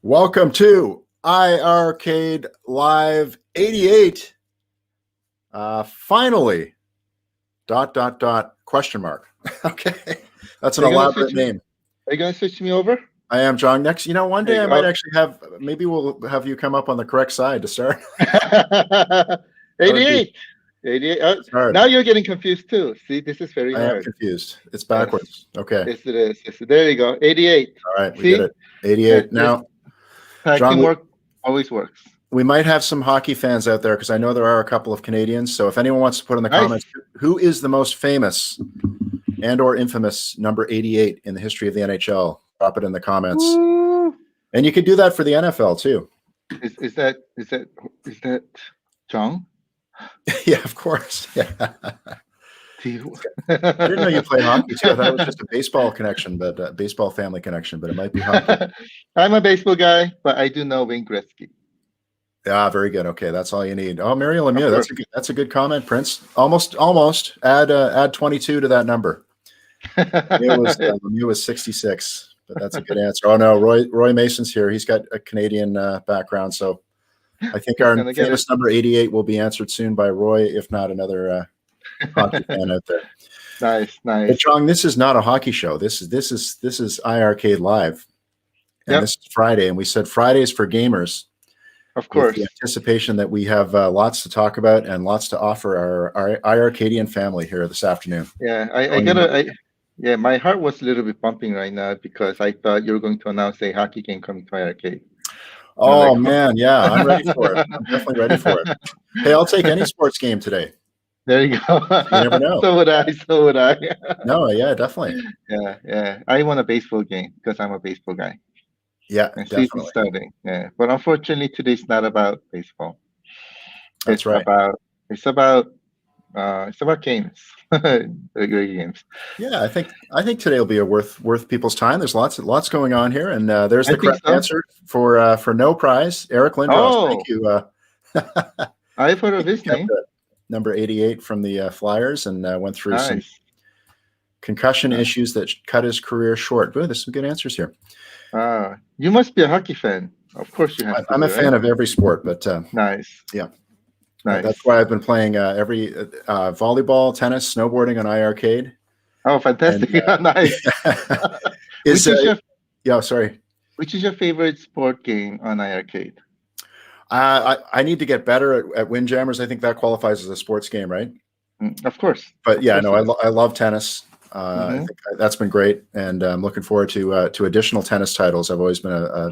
Welcome to iiRcade Live 88. Finally, ... question mark. Okay, that's an elaborate name. Are you going to switch me over? I am, John. Next, one day I go. might actually maybe we'll have you come up on the correct side to start. 88. 88. Now you're getting confused too. See, this is very hard. I am confused. It's backwards. Yes. Okay. Yes, it is. Yes, there you go. 88. All right, we did it. 88. Now, John, teamwork always works. We might have some hockey fans out there because I know there are a couple of Canadians. So if anyone wants to put in the comments, who is the most famous and or infamous number 88 in the history of the NHL? Drop it in the comments. Woo. And you can do that for the NFL too. Is that John? Yeah, of course. Yeah. I didn't know you played hockey too. I thought it was just a baseball connection, but a baseball family connection, but it might be hockey. I'm a baseball guy, but I do know Wayne Gretzky. Yeah, very good. Okay, that's all you need. Oh, Mario Lemieux, that's a good comment, Prince. Almost. Add 22 to that number. Lemieux was 66, but that's a good answer. Oh no, Roy Mason's here. He's got a Canadian background, so I think our famous number 88 will be answered soon by Roy, if not another hockey fan out there. Nice. But John, this is not a hockey show. This is iiRcade Live, and This is Friday, and we said Fridays for gamers. Of course, with the anticipation that we have lots to talk about and lots to offer our iiRcadian family here this afternoon. Yeah, my heart was a little bit pumping right now because I thought you were going to announce a hockey game coming to iiRcade. Oh man, yeah, I'm ready for it. I'm definitely ready for it. Hey, I'll take any sports game today. There you go. You never know. So would I. No, yeah, definitely. Yeah. I want a baseball game because I'm a baseball guy. Yeah, definitely. Starting. Yeah, but unfortunately, today's not about baseball. That's right. It's about games, regular games. Yeah, I think today will be worth people's time. There's lots going on here, and there's the correct answer for no prize. Eric Lindros, thank you. I've heard of his name. Number 88 from the Flyers, and went through some concussion issues that cut his career short. Boy, there's some good answers here. You must be a hockey fan. Of course you have. I'm a fan of every sport, but nice. Yeah, nice. That's why I've been playing every volleyball, tennis, snowboarding on iiRcade. Oh, fantastic! And, nice. Sorry. Which is your favorite sport game on iiRcade? I need to get better at Windjammers. I think that qualifies as a sports game, right? Of course. But yeah, no, I love tennis. I think that's been great, and I'm looking forward to additional tennis titles. I've always been a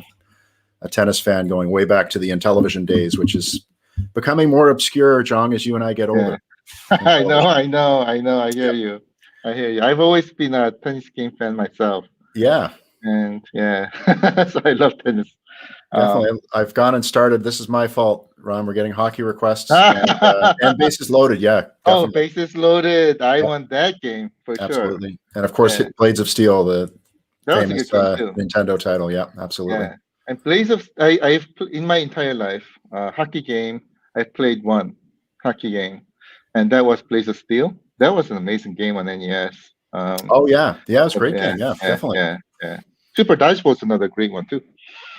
tennis fan, going way back to the Intellivision days, which is becoming more obscure, John, as you and I get older. Yeah. I know. I hear you. I've always been a tennis game fan myself. Yeah. And so I love tennis. Definitely. I've gone and started. This is my fault, Ron. We're getting hockey requests and bases loaded. Yeah. Definitely. Oh, bases loaded. I want that game for sure. Absolutely. And of course, Blades of Steel, the famous Nintendo title. Yeah, absolutely. Yeah. And Blades of I've in my entire life, hockey game. I've played one hockey game, and that was Blades of Steel. That was an amazing game on NES. It was a great game. Yeah, definitely. Yeah. Super Dodgeball is another great one too.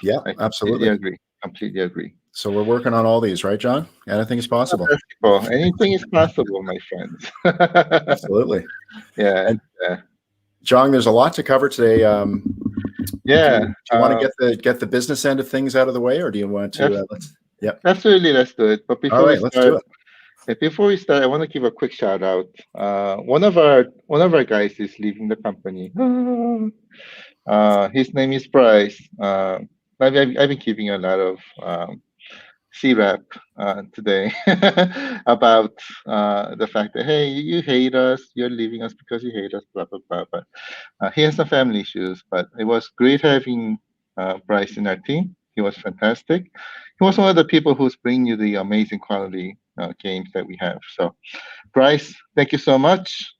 Yeah, absolutely. Completely agree. So we're working on all these, right, John? Anything is possible. Anything is possible, my friends. Absolutely. Yeah. And, John, there's a lot to cover today. Do you want to get the business end of things out of the way, or do you want to? Absolutely, let's do it. But before let's do it. Before we start, I want to give a quick shout out. One of our guys is leaving the company. His name is Bryce. I've been giving a lot of C-rap today about the fact that, hey, you hate us, you're leaving us because you hate us, blah, blah, blah. But he has some family issues, but it was great having Bryce in our team. He was fantastic. He was one of the people who's bringing you the amazing quality games that we have. So, Bryce, thank you so much.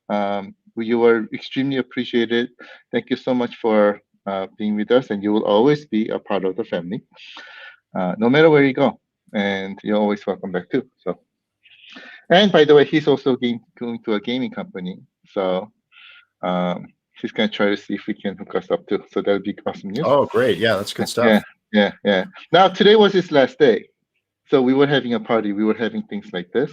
You were extremely appreciated. Thank you so much for being with us, and you will always be a part of the family, no matter where you go. And you're always welcome back too. So, and by the way, he's also going to a gaming company. So, he's gonna try to see if we can hook us up too. So that would be awesome news. Oh, great! Yeah, that's good stuff. Yeah, Yeah, yeah. Now today was his last day, so we were having a party. We were having things like this,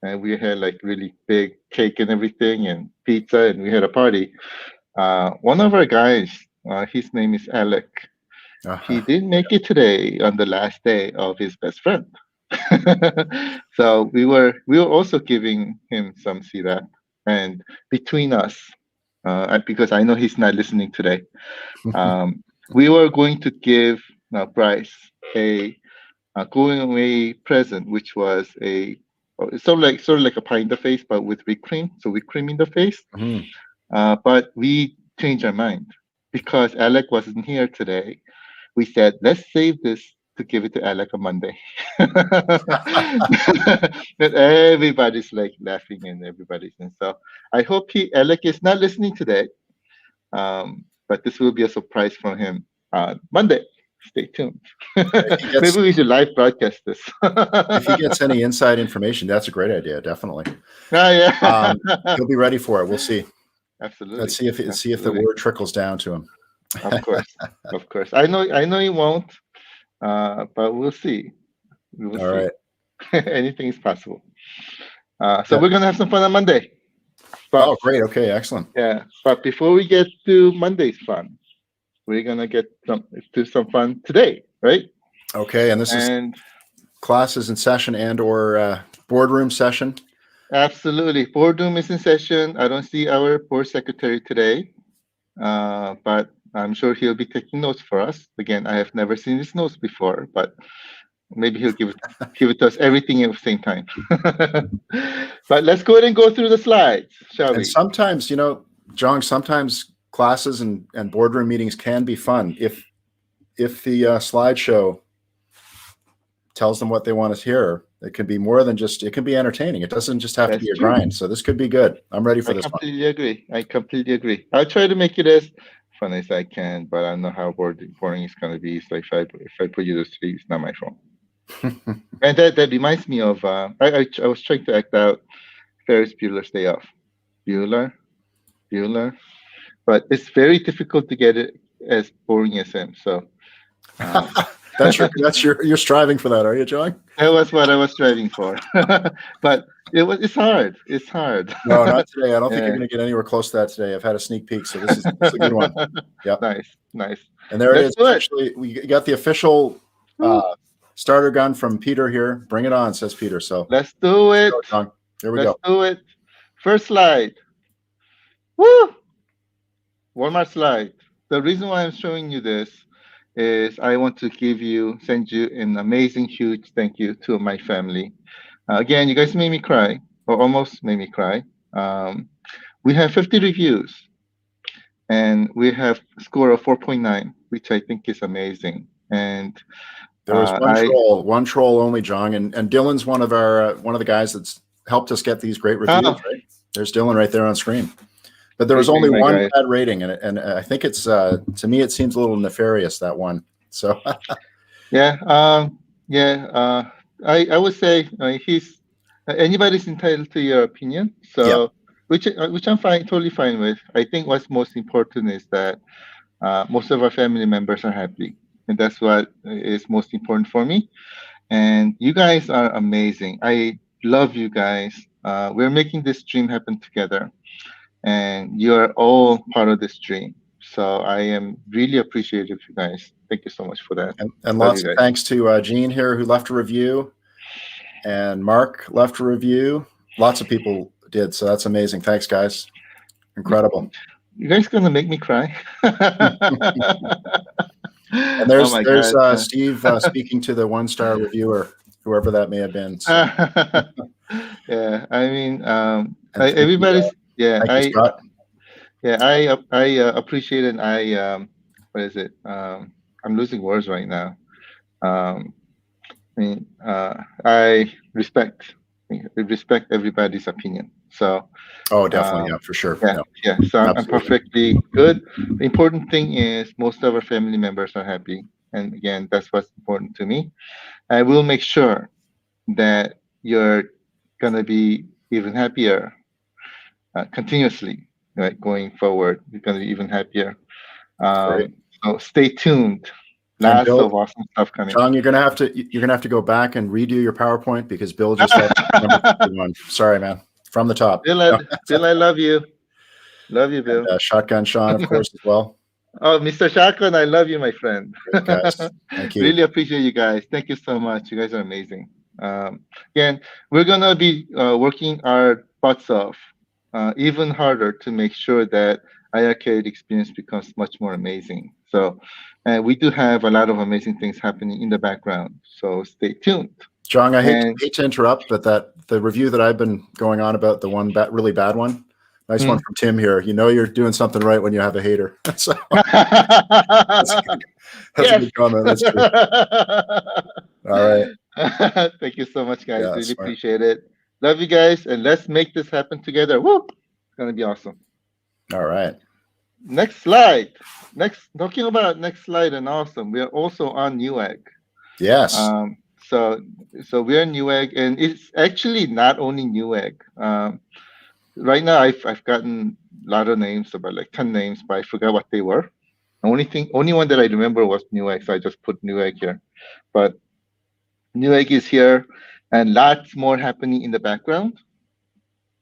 and we had like really big cake and everything, and pizza, and we had a party. One of our guys, his name is Alec. He Uh-huh. didn't make it today on the last day of his best friend. So we were also giving him some syrup, and between us, because I know he's not listening today, um, we were going to give Bryce a going away present, which was a sort of like a pie in the face, but with whipped cream. So whipped cream in the face. Mhm. But we changed our mind because Alec wasn't here today. We said, let's save this to give it to Alec on Monday. And everybody's like laughing and everybody's, and so I hope Alec is not listening today. But this will be a surprise from him Monday. Stay tuned. If he gets Maybe we should live broadcast this. if he gets any inside information, that's a great idea. Definitely. Ah, yeah. He'll be ready for it. We'll see. Absolutely. Let's see if the Absolutely. word trickles down to him. Of course. Of course. I know he won't, but we'll see. We will All see. right. Anything is possible. So Yeah. we're gonna have some fun on Monday. But Oh, great. Okay, excellent. yeah, but before we get to Monday's fun, we're gonna get some fun today, right? Okay, and this is And classes in session and or boardroom session. absolutely, boardroom is in session. I don't see our board secretary today, but I'm sure he'll be taking notes for us. Again, I have never seen his notes before, but maybe he'll give it to us everything at the same time. But let's go ahead and go through the slides, shall And we? sometimes, John, sometimes classes and boardroom meetings can be fun if the slideshow tells them what they want to hear. It can be more than just, it can be entertaining. It doesn't just have to That's be a true. grind. So this could be good. I'm ready for I this one. completely agree. I completely agree. I'll try to make it as fun as I can, but I don't know how boring it's gonna be. So if I put you to sleep, it's not my fault. And that reminds me of I was trying to act out Ferris Bueller's Day Off. Bueller, Bueller, but it's very difficult to get it as boring as him. So You're striving for that, are you, John? that was what I was striving for. But it's hard. It's hard. No, not today. I don't think you're Yeah. going to get anywhere close to that today. I've had a sneak peek, so this is a good one. Yep. Nice, nice. And there it Let's is. do it. Officially, we got the official starter gun from Peter here. Bring it on, says Peter. So Let's do it. go, John. There we Let's go. do it. First slide. Woo! Walmart slide. The reason why I'm showing you this is I want to send you an amazing, huge thank you to my family. Again, you guys made me cry, or almost made me cry. We have 50 reviews, and we have a score of 4.9, which I think is amazing. And There was one troll only, John, and Dylan's one of the guys that's helped us get these great reviews. Right? There's Dylan right there on screen. But there was only one bad rating, and I think it's to me it seems a little nefarious, that one. So yeah, I would say anybody's entitled to your opinion. So which I'm totally fine with. I think what's most important is that most of our family members are happy, and that's what is most important for me. And you guys are amazing. I love you guys. We're making this dream happen together, and you are all part of this dream. So I am really appreciative, you guys. Thank you so much for that. And lots of thanks to Gene here, who left a review, and Mark left a review. Lots of people did, so that's amazing. Thanks, guys. Incredible. You guys gonna make me cry. And there's Steve speaking to the 1-star reviewer, whoever that may have been. So. Yeah, I mean, everybody's. Yeah, I appreciate it. And what is it? I'm losing words right now. I mean, I respect everybody's opinion. So. Oh, definitely, yeah, for sure. Yeah. So I'm perfectly good. The important thing is most of our family members are happy, and again, that's what's important to me. I will make sure that you're gonna be even happier continuously, right? Going forward, you're gonna be even happier. So stay tuned. And Lots Bill, of awesome stuff coming. John, you're gonna have to go back and redo your PowerPoint because Bill just left number 51. Sorry, man. From the top. Bill, Bill, I love you. Love you, And Bill. Shotgun Sean, of course, as well. Oh, Mr. Shakon, I love you, my friend. Great guys. Thank you. Really appreciate you guys. Thank you so much. You guys are amazing. Again, we're gonna be working our butts off even harder to make sure that iiRcade experience becomes much more amazing. So, and we do have a lot of amazing things happening in the background. So stay tuned. John, I hate, And hate to interrupt, but the review that I've been going on about, the one really bad one, nice one from Tim here. You know you're doing something right when you have a hater. So that's a good comment. That's good. All right. Thank you so much, guys. Yeah, Really smart. appreciate it. Love you guys, and let's make this happen together. Woo! It's gonna be awesome. All right. Next slide. Talking about next slide and awesome. We are also on Newegg. Yes. So we're in Newegg, and it's actually not only Newegg. Right now, I've gotten a lot of names, about like 10 names, but I forgot what they were. The only one that I remember was Newegg, so I just put Newegg here. But Newegg is here, and lots more happening in the background.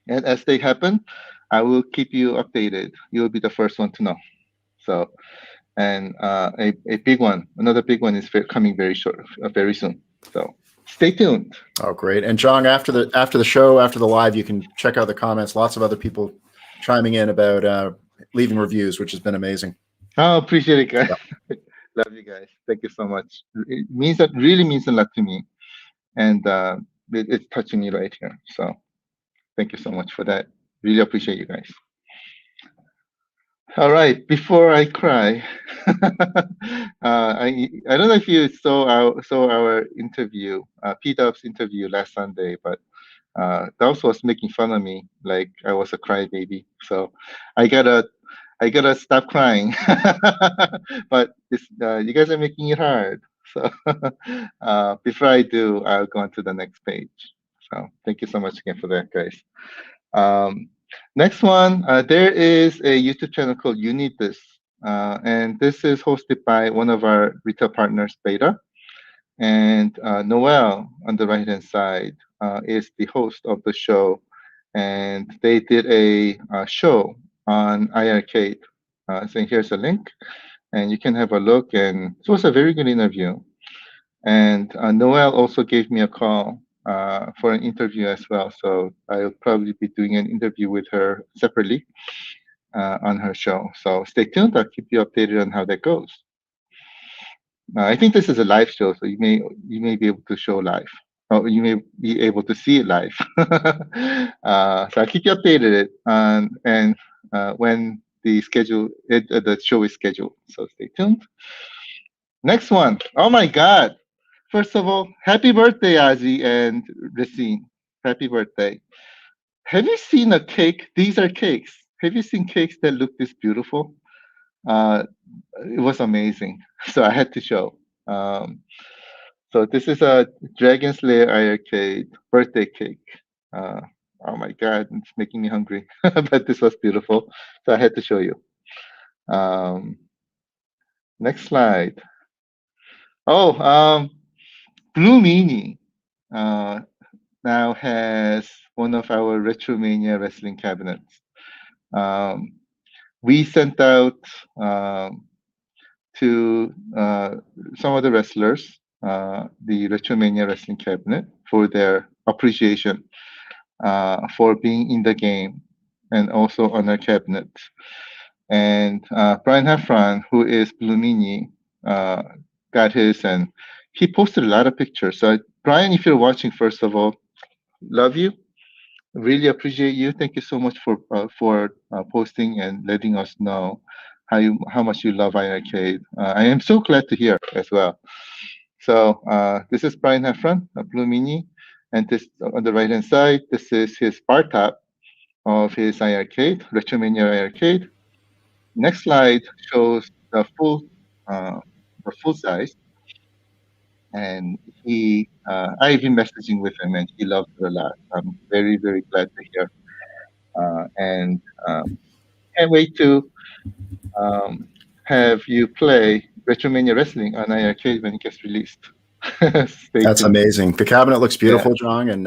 And as they happen, I will keep you updated. You'll be the first one to know. So, and a big one, another big one is coming very soon. So stay tuned. Oh, great. And John, after the show, after the live, you can check out the comments. Lots of other people chiming in about leaving reviews, which has been amazing. Oh, appreciate it, guys. Yeah. Love you guys. Thank you so much. It really means a lot to me, and it's touching me right here. So thank you so much for that. Really appreciate you guys. All right, before I cry, I don't know if you saw our interview, P-Dub's interview last Sunday, but Dubs was making fun of me like I was a crybaby. So I gotta stop crying. But this, you guys are making it hard. So before I do, I'll go on to the next page. So thank you so much again for that, guys. Next one, there is a YouTube channel called You Need This, and this is hosted by one of our retail partners, Beta, and Noel on the right-hand side is the host of the show, and they did a show on iiRcade. So here's a link, and you can have a look, and it was a very good interview. And Noel also gave me a call for an interview as well. So I'll probably be doing an interview with her separately on her show. So stay tuned. I'll keep you updated on how that goes. I think this is a live show, so you may be able to show live. Or you may be able to see it live. So I'll keep you updated and when the show is scheduled. So stay tuned. Next one. Oh my God. First of all, happy birthday, Ozzy and Racine. Happy birthday. Have you seen a cake? These are cakes. Have you seen cakes that look this beautiful? It was amazing. So I had to show. So this is a Dragon Slayer iiRcade birthday cake. Oh my God, it's making me hungry. But this was beautiful. So I had to show you. Next slide. Oh, Blue Meanie now has one of our Retromania wrestling cabinets. We sent out to some of the wrestlers the Retromania wrestling cabinet for their appreciation for being in the game and also on our cabinet. And Brian Heffron, who is Blue Meanie, got his, and he posted a lot of pictures. So Brian, if you're watching, first of all, love you. Really appreciate you. Thank you so much for posting and letting us know how much you love iiRcade. I am so glad to hear as well. So this is Brian Heffron, Blue Meanie, and this on the right hand side, this is his bar top of his iiRcade, Retromania iiRcade. Next slide shows the full size. And I've been messaging with him, and he loves it a lot. I'm very, very glad to hear. And can't wait to have you play Retromania Wrestling on iiRcade when it gets released. Stay That's tuned. amazing. The cabinet looks Yeah. beautiful, John. And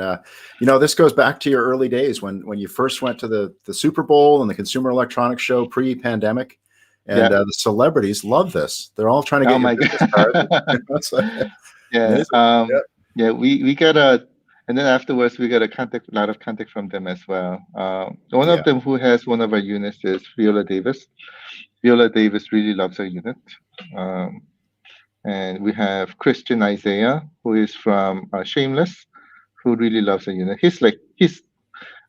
this goes back to your early days when you first went to the Super Bowl and the Consumer Electronics Show pre-pandemic, and Yeah. the celebrities love this. They're all trying to Oh get your my business card. god. It's like Yeah. amazing. Yeah. Yeah. We got and then afterwards we got a lot of contact from them as well. One Yeah. of them who has one of our units is Viola Davis. Viola Davis really loves our unit. Um, and we have Christian Isaiah, who is from Shameless, who really loves our unit. He's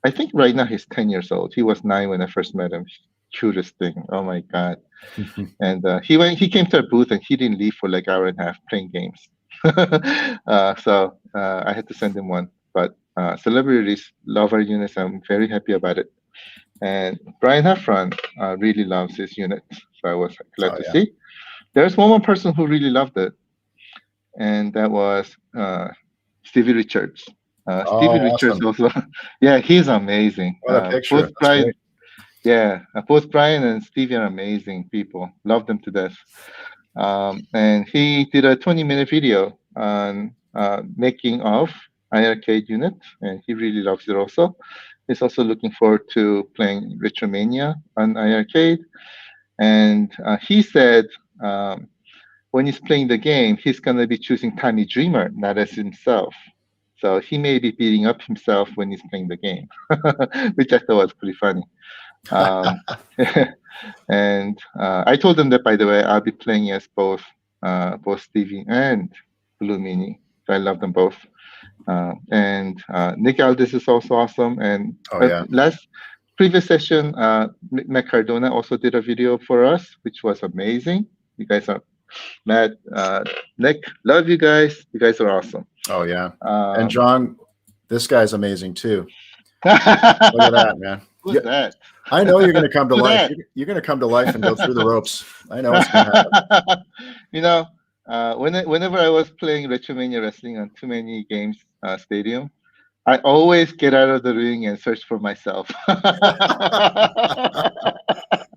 I think right now he's 10 years old. He was 9 when I first met him. Cutest thing. Oh my god. And he came to our booth and he didn't leave for like hour and a half playing games. So I had to send him one. But celebrities love our units. I'm very happy about it. And Brian Heffron really loves his unit. So I was glad Oh to yeah. see. There's one more person who really loved it, and that was Stevie Richards. Stevie Oh, Richards awesome. also, yeah, he's amazing. What a picture. That's great. Both Brian and Stevie are amazing people. Love them to death. And he did a 20-minute video on making of iiRcade unit, and he really loves it also. He's also looking forward to playing Retromania on iiRcade. And he said when he's playing the game, he's going to be choosing Tommy Dreamer, not as himself. So he may be beating up himself when he's playing the game, which I thought was pretty funny. Um, and I told him that, by the way, I'll be playing as both Stevie and Blue Mini. So I love them both. And Nick Aldis is also awesome. And Oh yeah. previous session, Matt Cardona also did a video for us, which was amazing. You guys are Matt, Nick, love you guys. You guys are awesome. Oh yeah. And John, this guy's amazing too. Look at that, man. Who's that? I know you're going to come to Who's life. that? You're going to come to life and go through the ropes. I know it's going to happen. You know, whenever I was playing Retromania Wrestling on Too Many Games Stadium, I always get out of the ring and search for myself.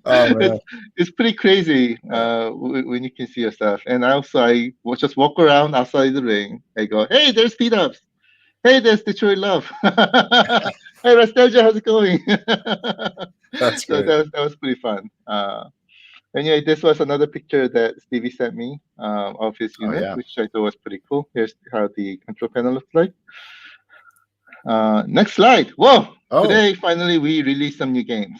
Oh, it's pretty crazy when you can see yourself. And also, I will just walk around outside the ring. I go, hey, there's Speed Ups. Hey, there's Detroit Love. Hey, Rastelja, how's it going? That's great. So that was pretty fun. Anyway, this was another picture that Stevie sent me of his unit, which I thought was pretty cool. Here's how the control panel looks like. Next slide. Whoa! Oh. Today, finally, we released some new games.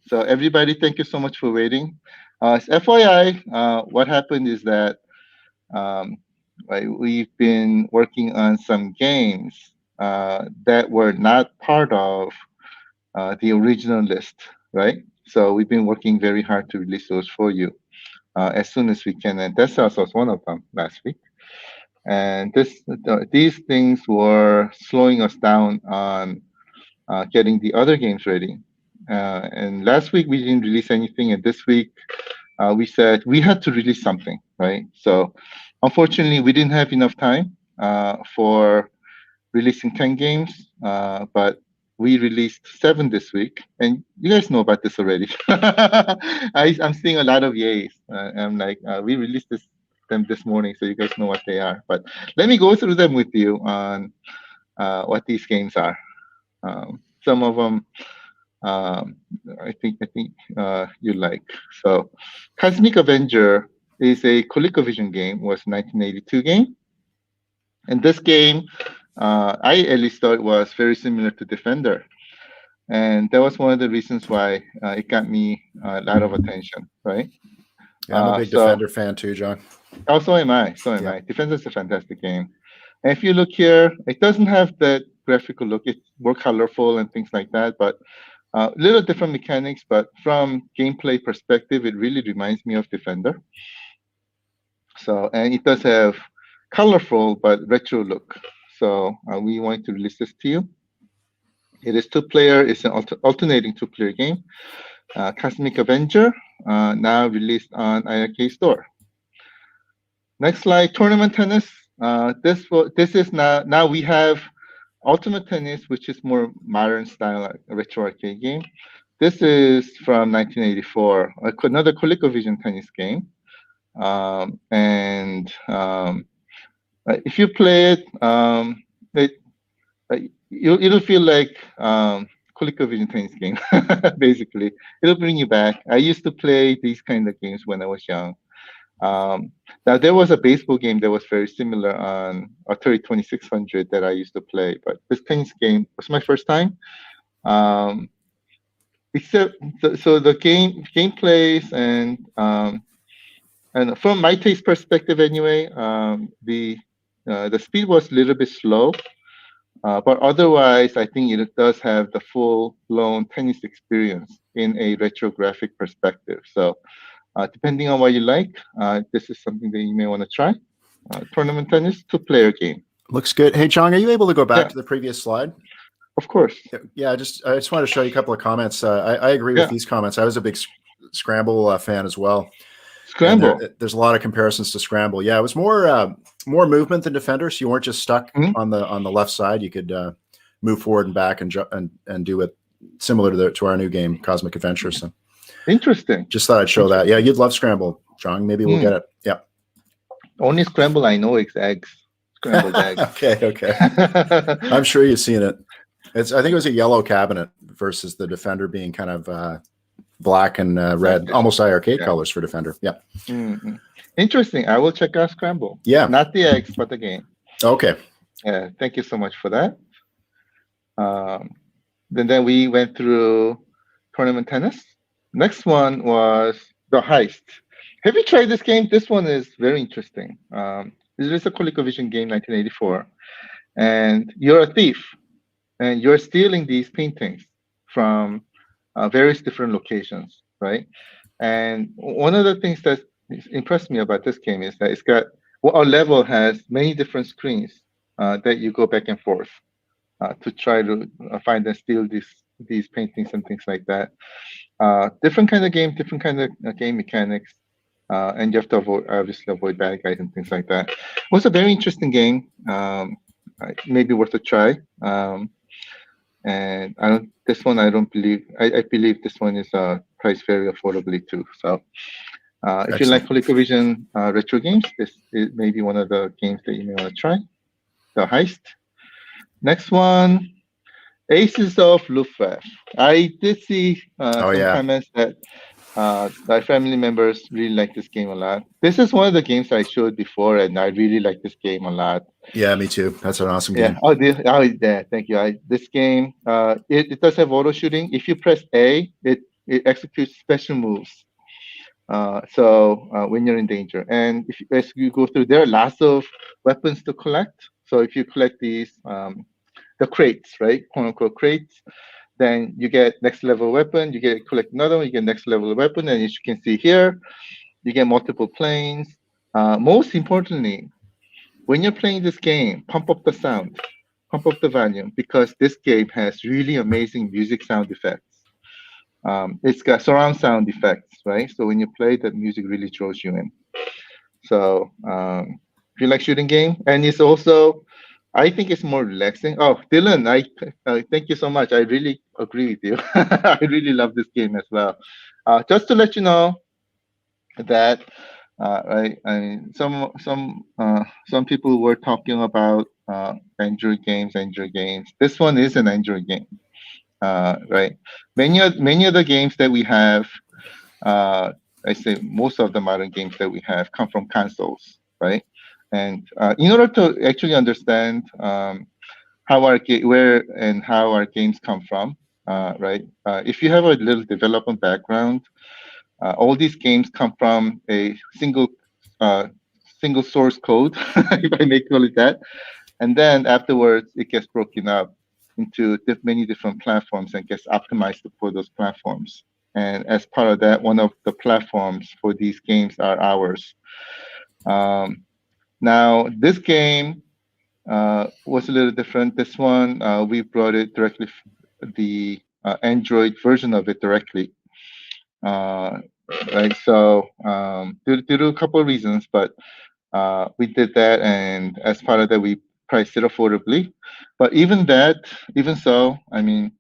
So everybody, thank you so much for waiting. As FYI, what happened is that we've been working on some games that were not part of the original list, right? So we've been working very hard to release those for you as soon as we can. And Tessa was one of them last week. And these things were slowing us down on getting the other games ready. And last week we didn't release anything, and this week we said we had to release something, right? So unfortunately, we didn't have enough time for releasing 10 games, but we released 7 this week, and you guys know about this already. I'm seeing a lot of yays. I'm like, we released them this morning, so you guys know what they are. But let me go through them with you on what these games are. Some of them I think you like. So Cosmic Avenger is a ColecoVision game, was a 1982 game. And this game, I at least thought was very similar to Defender. And that was one of the reasons why it got me a lot of attention, right? Yeah, I'm a big Defender fan too, John. Oh, so am I. So am I. Defender is a fantastic game. And if you look here, it doesn't have that graphical look. It's more colorful and things like that, but a little different mechanics. But from gameplay perspective, it really reminds me of Defender. So, and it does have colorful but retro look. So we want to release this to you. It is 2-player. It's an alternating 2-player game. Cosmic Avenger, now released on iiRcade Store. Next slide, Tournament Tennis. This is now we have Ultimate Tennis, which is more modern style, retro arcade game. This is from 1984, another ColecoVision tennis game. And if you play it, it it'll feel like ColecoVision tennis game. Basically, it'll bring you back. I used to play these kind of games when I was young. Um, Now there was a baseball game that was very similar on Atari 2600 that I used to play, but this tennis game was my first time. Um, Except so the gameplays and from my taste perspective anyway, the speed was a little bit slow, but otherwise I think it does have the full blown tennis experience in a retrographic perspective. So depending on what you like, this is something that you may want to try. Tournament tennis, two-player game. Looks good. Hey, Chong, are you able to go back Yeah, to the previous slide? of course. Yeah, I just wanted to show you a couple of comments. I agree with Yeah, these comments. I was a big Scramble fan as well, and Scramble. there's a lot of comparisons to Scramble. Yeah, it was more movement than Defender, so you weren't just stuck Mhm. on the left side. You could move forward and back and do it similar to our new game, Cosmic Adventure. So Interesting. just thought I'd show that. Yeah, you'd love Scramble, Chong. Maybe we'll Hmm. get it. Yeah. Only scramble I know is eggs. Scrambled eggs. Okay. I'm sure you've seen it. I think it was a yellow cabinet versus the Defender being kind of black and red, almost iiRcade Yeah. colors for Defender. Yeah. Mm-hmm. Interesting. I will check out Scramble. Yeah. Not the eggs, but the game. Okay. Yeah. Thank you so much for that. Then we went through tournament tennis. Next one was the heist. Have you tried this game? This one is very interesting. This is a ColecoVision game, 1984, and you're a thief, and you're stealing these paintings from various different locations, right? And one of the things that impressed me about this game is that our level has many different screens that you go back and forth to try to find and steal these paintings and things like that. Different kind of game, different kind of game mechanics, and you have to obviously avoid bad guys and things like that. It was a very interesting game. Maybe worth a try. And this one I don't believe. I believe this one is priced very affordably too. So if you like ColecoVision retro games, this is maybe one of the games that you may want to try. The Heist. Next one, Aces of Luftwaffe. I did see some comments that my family members really like this game a lot. This is one of the games I showed before, and I really like this game a lot. Yeah, me too. That's an awesome game. Yeah, thank you. This game, it does have auto shooting. If you press A, it executes special moves. So when you're in danger, and as you go through, there are lots of weapons to collect. So if you collect these, the crates, right, quote unquote crates, then you get next level weapon. You collect another one, you get next level weapon, and as you can see here, you get multiple planes. Most importantly, when you're playing this game, pump up the sound, pump up the volume, because this game has really amazing music sound effects. It's got surround sound effects, right? So when you play, the music really draws you in. So if you like shooting game, and it's also, I think it's more relaxing. Oh, Dylan, I thank you so much. I really agree with you. I really love this game as well. Just to let you know that, right? I mean, some people were talking about Android games. This one is an Android game, right? Many of the games that we have, I say most of the modern games that we have come from consoles, right? And in order to actually understand where and how our games come from, right? If you have a little development background, all these games come from a single source code, if I may call it that, and then afterwards it gets broken up into many different platforms and gets optimized for those platforms. And as part of that, one of the platforms for these games are ours. Now, this game was a little different. This one, we brought it directly, the Android version of it directly. Right, so due to a couple of reasons, but we did that, and as part of that, we priced it affordably. But even so, I mean,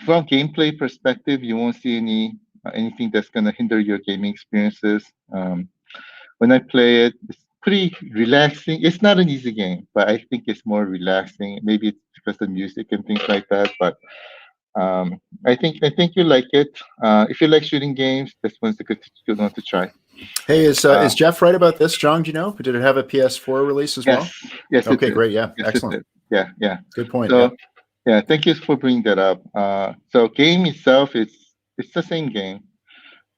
from gameplay perspective, you won't see anything that's going to hinder your gaming experiences. when I play it, it's pretty relaxing. It's not an easy game, but I think it's more relaxing. Maybe it's because of the music and things like that. But I think you like it. If you like shooting games, this one's a good one to try. Hey, Uh, is Jeff right about this, John? Do you know? Did it have a PS4 release as well? yes, yes, it Okay, did. great. Yeah, Yes, it excellent. did. Yeah, yeah. Good point. Yeah. So yeah, thank you for bringing that up. So game itself is it's the same game,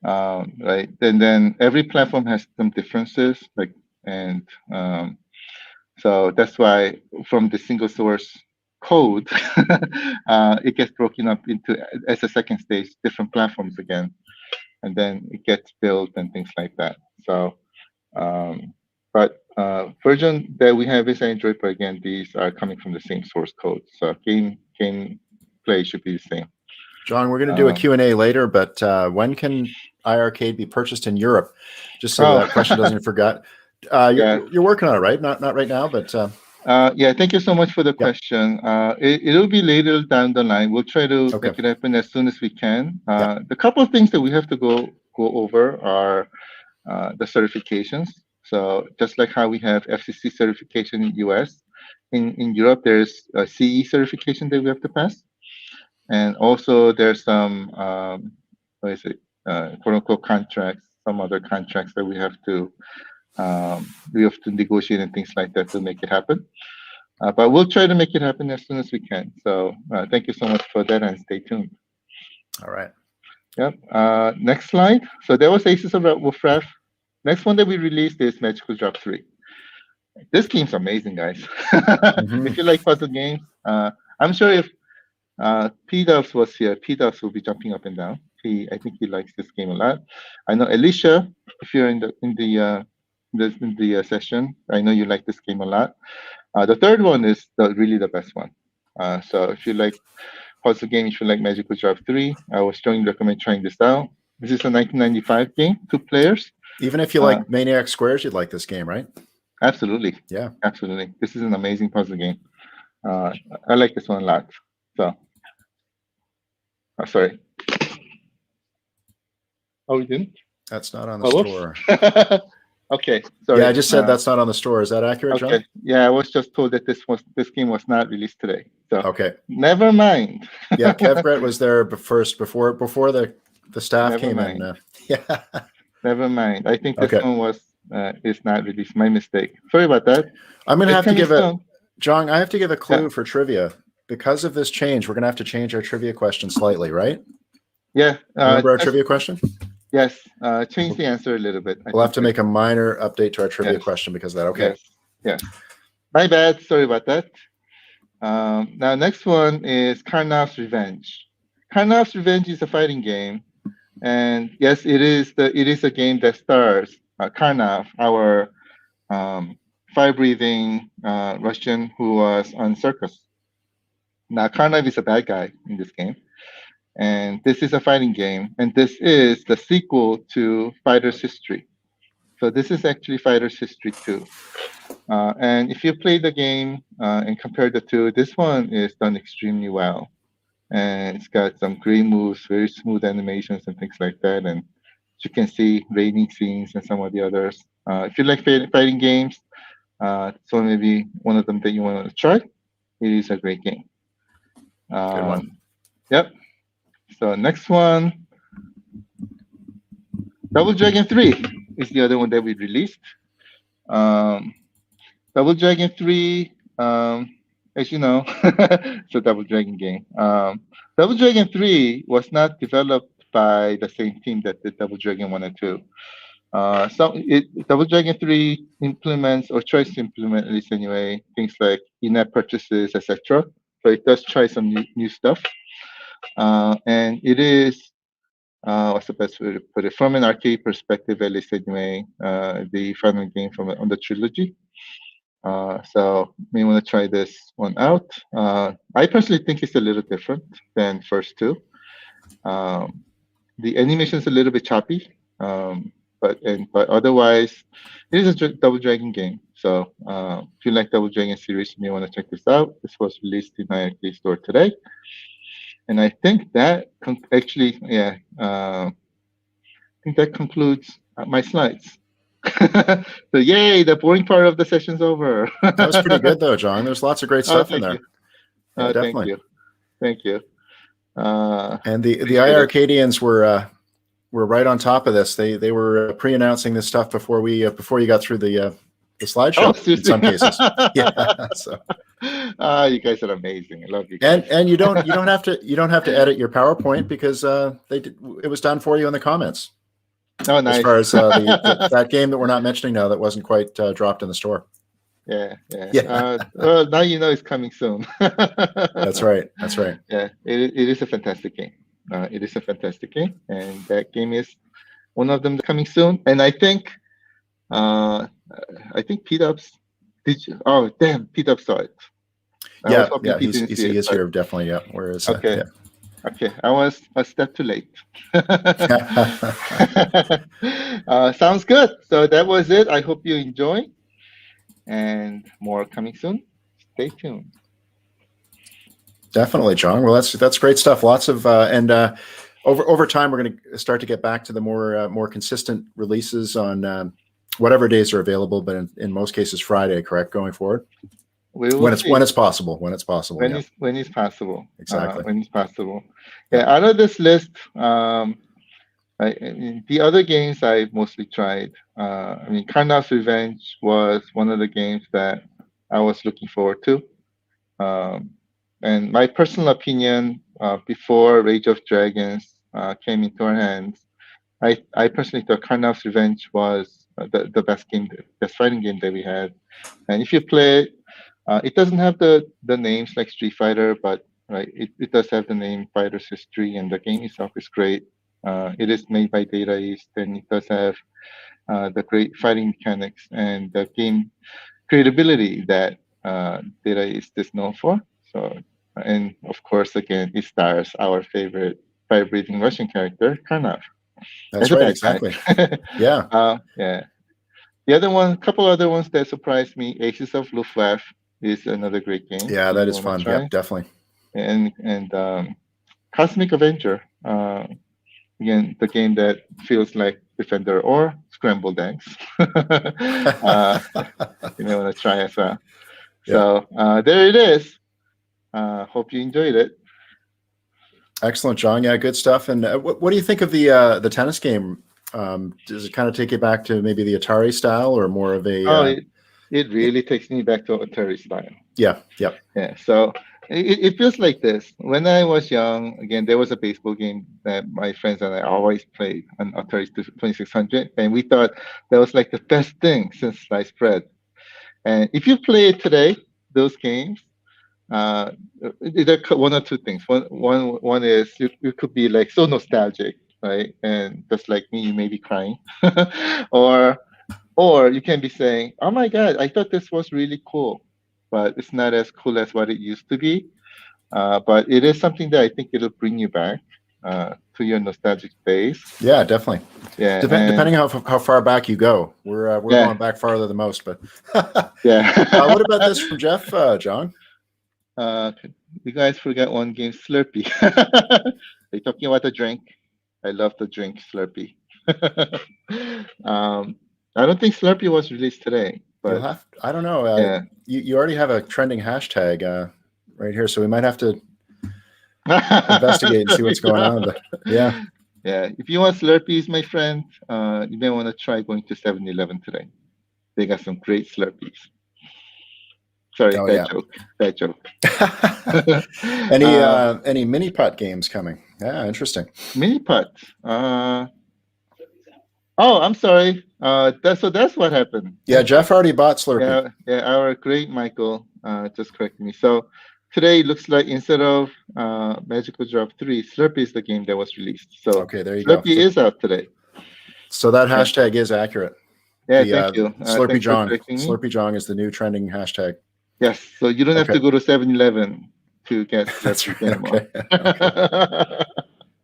right? And then every platform has some differences, like and so that's why from the single source code, it gets broken up into as a second stage different platforms again, and then it gets built and things like that. So, but version that we have is Android, but again, these are coming from the same source code. So game play should be the same. John, we're going to do a Q&A later, but when can iiRcade be purchased in Europe? Just so that question doesn't get forgot. You're working on it, right? Not right now, but yeah, thank you so much for the question. It'll be later down the line. We'll try to okay. make it happen as soon as we can. The couple of things that we have to go over are the certifications. So just like how we have FCC certification in US, in Europe there's a CE certification that we have to pass, and also there's some what is it, quote unquote contracts, some other contracts that we have to negotiate and things like that to make it happen. But we'll try to make it happen as soon as we can. So thank you so much for that, and stay tuned. All right. Yep. Next slide. So there was Aces of Wolfrath. Next one that we released is Magical Drop 3. This game's amazing, guys. If you like puzzle games, I'm sure if P-Dubs was here, P-Dubs will be jumping up and down. I think he likes this game a lot. I know Alicia, if you're in the session, I know you like this game a lot. The third one is really the best one. So if you like puzzle game, if you like Magical Drop 3, I would strongly recommend trying this out. This is a 1995 game, 2 players. Even if you like Maniac Squares, you'd like this game, right? Absolutely. Yeah. Absolutely. This is an amazing puzzle game. I like this one a lot. So, sorry. Oh, we didn't? That's not on the store. Okay, sorry. Yeah, I just said that's not on the store. Is that accurate, John? Okay. Yeah, I was just told that this game was not released today. So okay. Never mind. Yeah, Kevgret was there first before the staff Never came mind. in. Yeah. Never mind. I think this one was is not released. My mistake. Sorry about that. I'm gonna have to give John. I have to give a clue for trivia. Because of this change, we're gonna have to change our trivia question slightly, right? Yeah. Remember our trivia question? Yes. Change the answer a little bit. We'll have to make a minor update to our trivia question because of that. Okay. Yes. My bad. Sorry about that. Now, next one is Karnav's Revenge. Karnav's Revenge is a fighting game, and yes, it is a game that stars Karnav, our fire-breathing Russian who was on circus. Now, Karnav is a bad guy in this game, and this is a fighting game, and this is the sequel to Fighter's History. So this is actually Fighter's History 2. And if you play the game and compare the two, this one is done extremely well. And it's got some great moves, very smooth animations and things like that. And you can see raining scenes and some of the others. If you like fighting games, so maybe one of them that you want to try. It is a great game. Good one. Yep. So next one, Double Dragon 3 is the other one that we released. Double Dragon 3, as you know, it's a Double Dragon game. Double Dragon 3 was not developed by the same team that did Double Dragon 1 and 2. Double Dragon 3 implements, or tries to implement at least anyway, things like in-app purchases, etc. So it does try some new stuff. And it is, what's the best way to put it? From an arcade perspective, at least anyway, the final game on the trilogy. So you may want to try this one out. I personally think it's a little different than first two. The animation is a little bit choppy, but otherwise, it is a Double Dragon game. So if you like Double Dragon series, you may want to check this out. This was released in my arcade store today, and I think that I think that concludes my slides. So yay, the boring part of the session's over. That was pretty good though, John. There's lots of great Oh, stuff in thank there. you. Yeah, Thank definitely. you. Thank you. And the Appreciate it. iiRcadians were right on top of this. They were pre-announcing this stuff before you got through the slideshow in Seriously? some cases. Yeah. So You guys are amazing. I love you guys. and you don't have to edit your PowerPoint because it was done for you in the comments. Oh, nice. As far as that game that we're not mentioning now that wasn't quite dropped in the store. Yeah. Yeah. Now you know it's coming soon. That's right. That's right. Yeah, it is a fantastic game. It is a fantastic game, and that game is one of them coming soon. And I think P-Dubs, did you? Oh, damn, P-Dubs saw it. I was hoping he didn't see he it, is but- here definitely. Yeah. Where is Okay. Yeah. Okay, I was a step too late. Sounds good. So that was it. I hope you enjoy, and more coming soon. Stay tuned. Definitely, John. Well, that's great stuff. Lots of over time, we're going to start to get back to the more consistent releases on whatever days are available, but in most cases, Friday. Correct, going forward. When it's possible. When it's possible. When it's possible. Exactly. When it's possible. Yeah. Out of this list, the other games I mostly tried. Karnav's Revenge was one of the games that I was looking forward to. And my personal opinion, before Rage of Dragons came into our hands, I personally thought Karnav's Revenge was the best fighting game that we had. And if you play it, it doesn't have the names like Street Fighter, but it does have the name Fighter's History, and the game itself is great. It is made by Data East, and it does have the great fighting mechanics and the game creatability that Data East is known for. So, and of course, again, it stars our favorite fire-breathing Russian character, Karnav. That's right, exactly. Yeah. Yeah. The other one, a couple other ones that surprised me, Aces of Luftwaffe is another great game. Yeah, that is fun. Yeah, definitely. And Cosmic Avenger, again, the game that feels like Defender or Scrambled Eggs. You may want to try as well. Yeah. So there it is. Hope you enjoyed it. Excellent, John. Yeah, good stuff. And what do you think of the tennis game? Does it kind of take you back to maybe the Atari style, or more of a? It really takes me back to Atari style. Yeah. Yep. Yeah. So it feels like this. When I was young, again, there was a baseball game that my friends and I always played on Atari 2600, and we thought that was like the best thing since sliced bread. And if you play it today, those games, there are one or two things. One is you could be like so nostalgic, right? And just like me, you may be crying, or you can be saying, "Oh my God, I thought this was really cool, but it's not as cool as what it used to be." But it is something that I think it'll bring you back to your nostalgic days. Yeah, definitely. Yeah, depending how far back you go, we're going back farther than most. But yeah. What about this from Jeff, John? You guys forgot one game, Slurpee. They're talking about the drink. I love the drink, Slurpee. I don't think Slurpee was released today, but I don't know. You already have a trending hashtag right here, so we might have to investigate and see what's going on. But yeah. If you want Slurpees, my friend, you may want to try going to 7-Eleven today. They got some great Slurpees. Sorry, bad joke. Any mini putt games coming? Yeah, interesting. Mini putt. I'm sorry. That's what happened. Yeah, Jeff already bought Slurpee. Yeah. Our great Michael just corrected me. So today looks like instead of Magical Drop 3, Slurpee is the game that was released. So okay, there you go. Slurpee is out today. So that hashtag is accurate. Yeah, thank you. Slurpee Jong. Slurpee Jong is the new trending hashtag. Yes, so you don't have to go to 7-Eleven to get Slurpee anymore.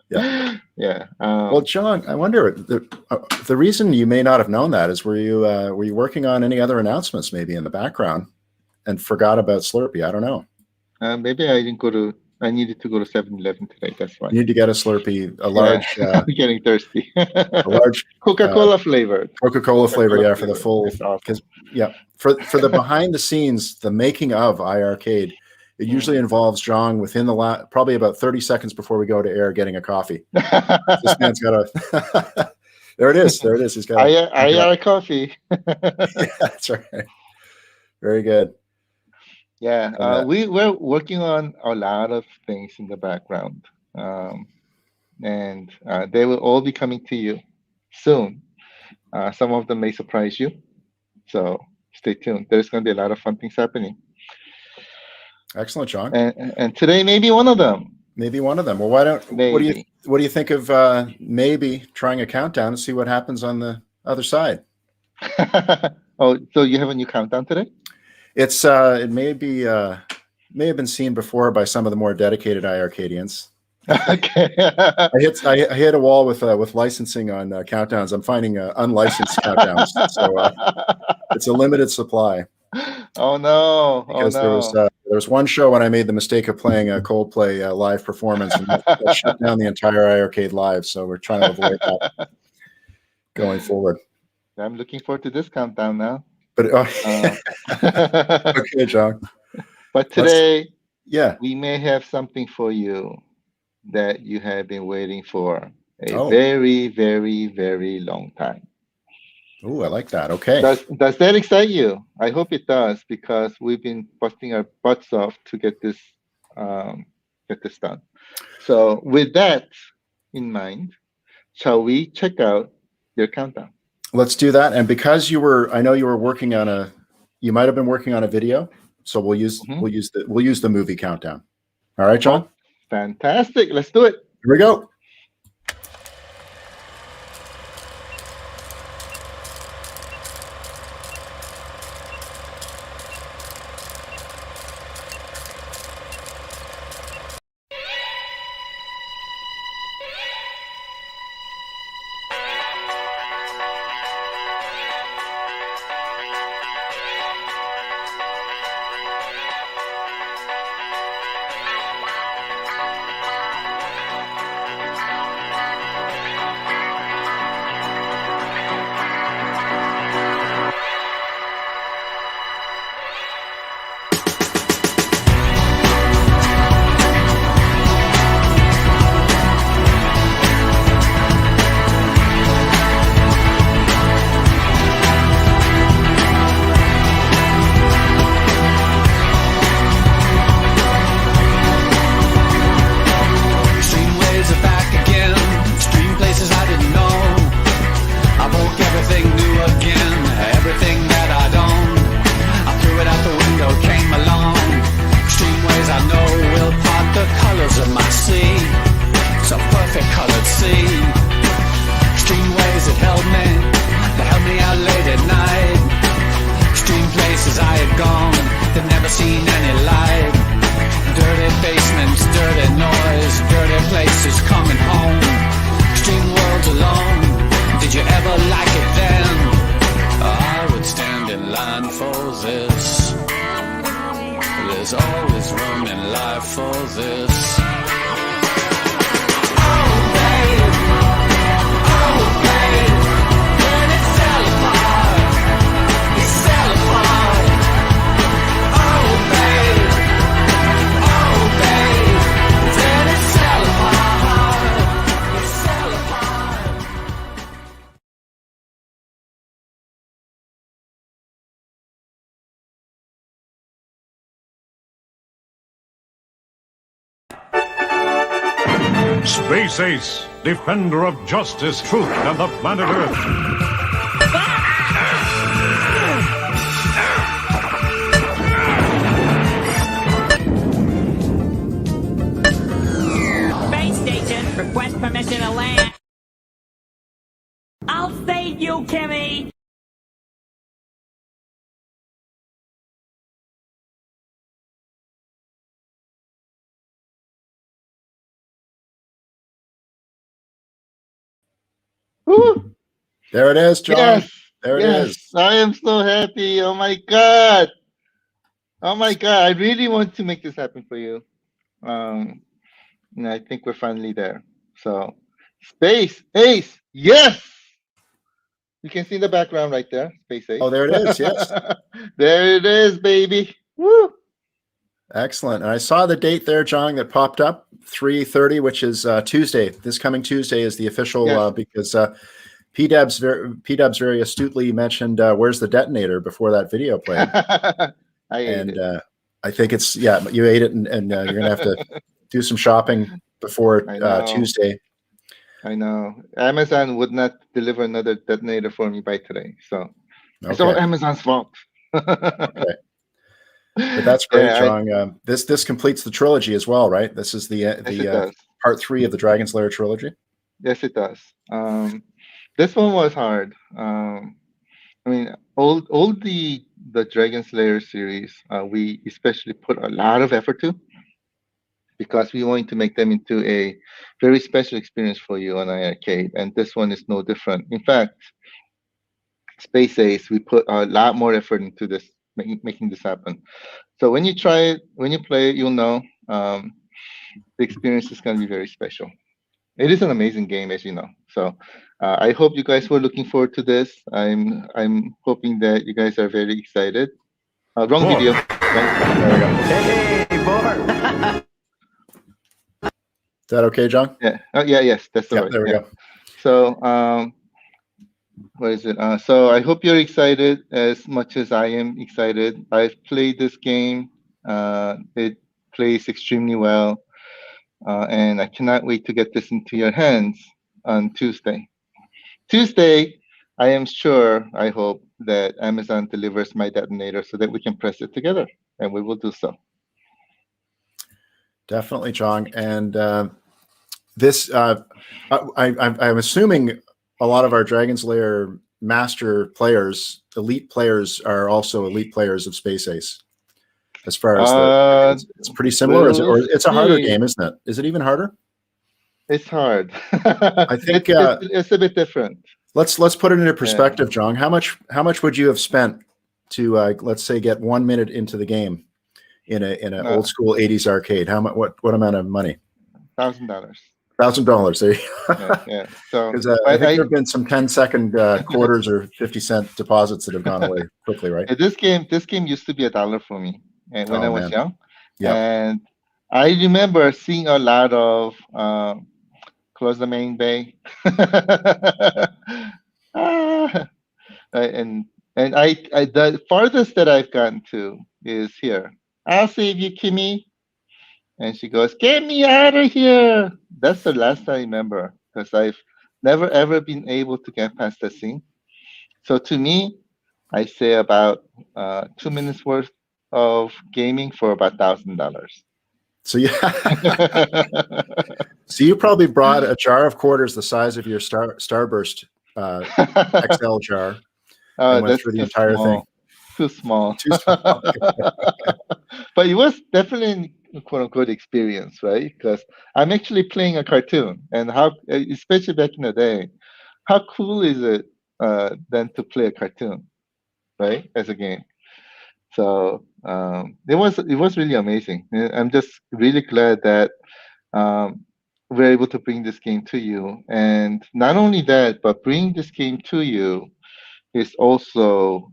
Okay. Yeah. Well, John, I wonder the reason you may not have known that is were you working on any other announcements maybe in the background and forgot about Slurpee? I don't know. Maybe I I needed to go to 7-Eleven today. That's why. You need to get a Slurpee, a Yeah, large, I'm getting thirsty. a large Coca-Cola flavored. Coca-Cola flavor, Coca-Cola yeah, for the flavored. full. It's awesome. Because for the behind the scenes, the making of iiRcade, it usually involves John within the probably about 30 seconds before we go to air getting a coffee. This man's got a. There it is. There it is. He's got. iiRcade coffee. Yeah, that's right. Very good. Yeah, we're working on a lot of things in the background, and they will all be coming to you soon. Some of them may surprise you, so stay tuned. There's going to be a lot of fun things happening. Excellent, John. And today may be one of them. Maybe one of them. Well, why don't? Maybe. What do you think of maybe trying a countdown and see what happens on the other side? Oh, so you have a new countdown today? It's it may have been seen before by some of the more dedicated iiRcadians. Okay. I hit a wall with licensing on countdowns. I'm finding unlicensed countdowns, so it's a limited supply. Oh no! Because there was one show when I made the mistake of playing a Coldplay live performance, and that shut down the entire iiRcade live. So we're trying to avoid that going forward. I'm looking forward to this countdown now. But okay, John. But today, yeah, we may have something for you that you have been waiting for a Oh. very, very, very long time. Oh, I like that. Okay. Does that excite you? I hope it does, because we've been busting our butts off to get this done. So with that in mind, shall we check out your countdown? Let's do that. And because I know you were working on you might have been working on a video, so we'll use the movie countdown. All right, John. Fantastic. Let's do it. Here we go. Space Ace, defender of justice, truth, and the planet Earth. Space station, request permission to land. I'll save you, Kimmy! Woo! There it is, John. Yes. There it Yes. is. I am so happy. Oh my God. Oh my God. I really want to make this happen for you. And I think we're finally there. So, Space Ace, yes! You can see in the background right there, Space Ace. Oh, there it is. Yes. There it is, baby. Woo! Excellent. And I saw the date there, John, that popped up, 3:30, which is Tuesday. This coming Tuesday is the official Yes. because P-Dubs very astutely mentioned where's the detonator before that video played. I ate it. I think it's, yeah, you ate it, and you're going to have to do some shopping before I know. Tuesday. I know. Amazon would not deliver another detonator for me by today. So it's Okay. all Amazon's fault. Okay. But that's great, Yeah, John. This completes the trilogy as well, right? This is Yes, it does. part 3 of the Dragon's Lair trilogy. Yes, it does. This one was hard. I mean, all the Dragon's Lair series, we especially put a lot of effort to, because we want to make them into a very special experience for you on iiRcade, and this one is no different. In fact, Space Ace, we put a lot more effort into this, making this happen. So when you try it, when you play it, you'll know the experience is going to be very special. It is an amazing game, as you know. So I hope you guys were looking forward to this. I'm hoping that you guys are very excited. Wrong More. video. Right? Hey, more. Is that okay, John? Yeah. Yes. That's the Yeah, right. there we Yeah. go. So what is it? So I hope you're excited as much as I am excited. I've played this game. It plays extremely well. And I cannot wait to get this into your hands on Tuesday. Tuesday, I am sure, I hope, that Amazon delivers my detonator so that we can press it together, and we will do so. Definitely, John. And this, I'm assuming a lot of our Dragon's Lair master players, elite players, are also elite players of Space Ace. As far as it's pretty similar, or it's a harder game, isn't it? Is it even harder? It's hard. I think it's a bit different. Let's put it into perspective, John. How much would you have spent to let's say get 1 minute into the game in an old school 80s arcade? How much? What amount of money? $1,000. $1,000. There you go. Yeah. So because I think there have been some 10-second quarters or 50-cent deposits that have gone away quickly, right? This game used to be $1 for me, and when I was young. Yeah. And I remember seeing a lot of Close the Main Bay. And I the farthest that I've gotten to is here. I'll save you, Kimmy. And she goes, "Get me out of here." That's the last I remember, because I've never ever been able to get past that scene. So to me, I say about 2 minutes worth of gaming for about $1,000. So so you probably brought a jar of quarters the size of your Starburst XL jar and went through the entire thing. Too small. Too small. But it was definitely a quote-unquote experience, right? Because I'm actually playing a cartoon, and how, especially back in the day, how cool is it then to play a cartoon, right, as a game? So it was really amazing. I'm just really glad that we're able to bring this game to you. And not only that, but bringing this game to you is also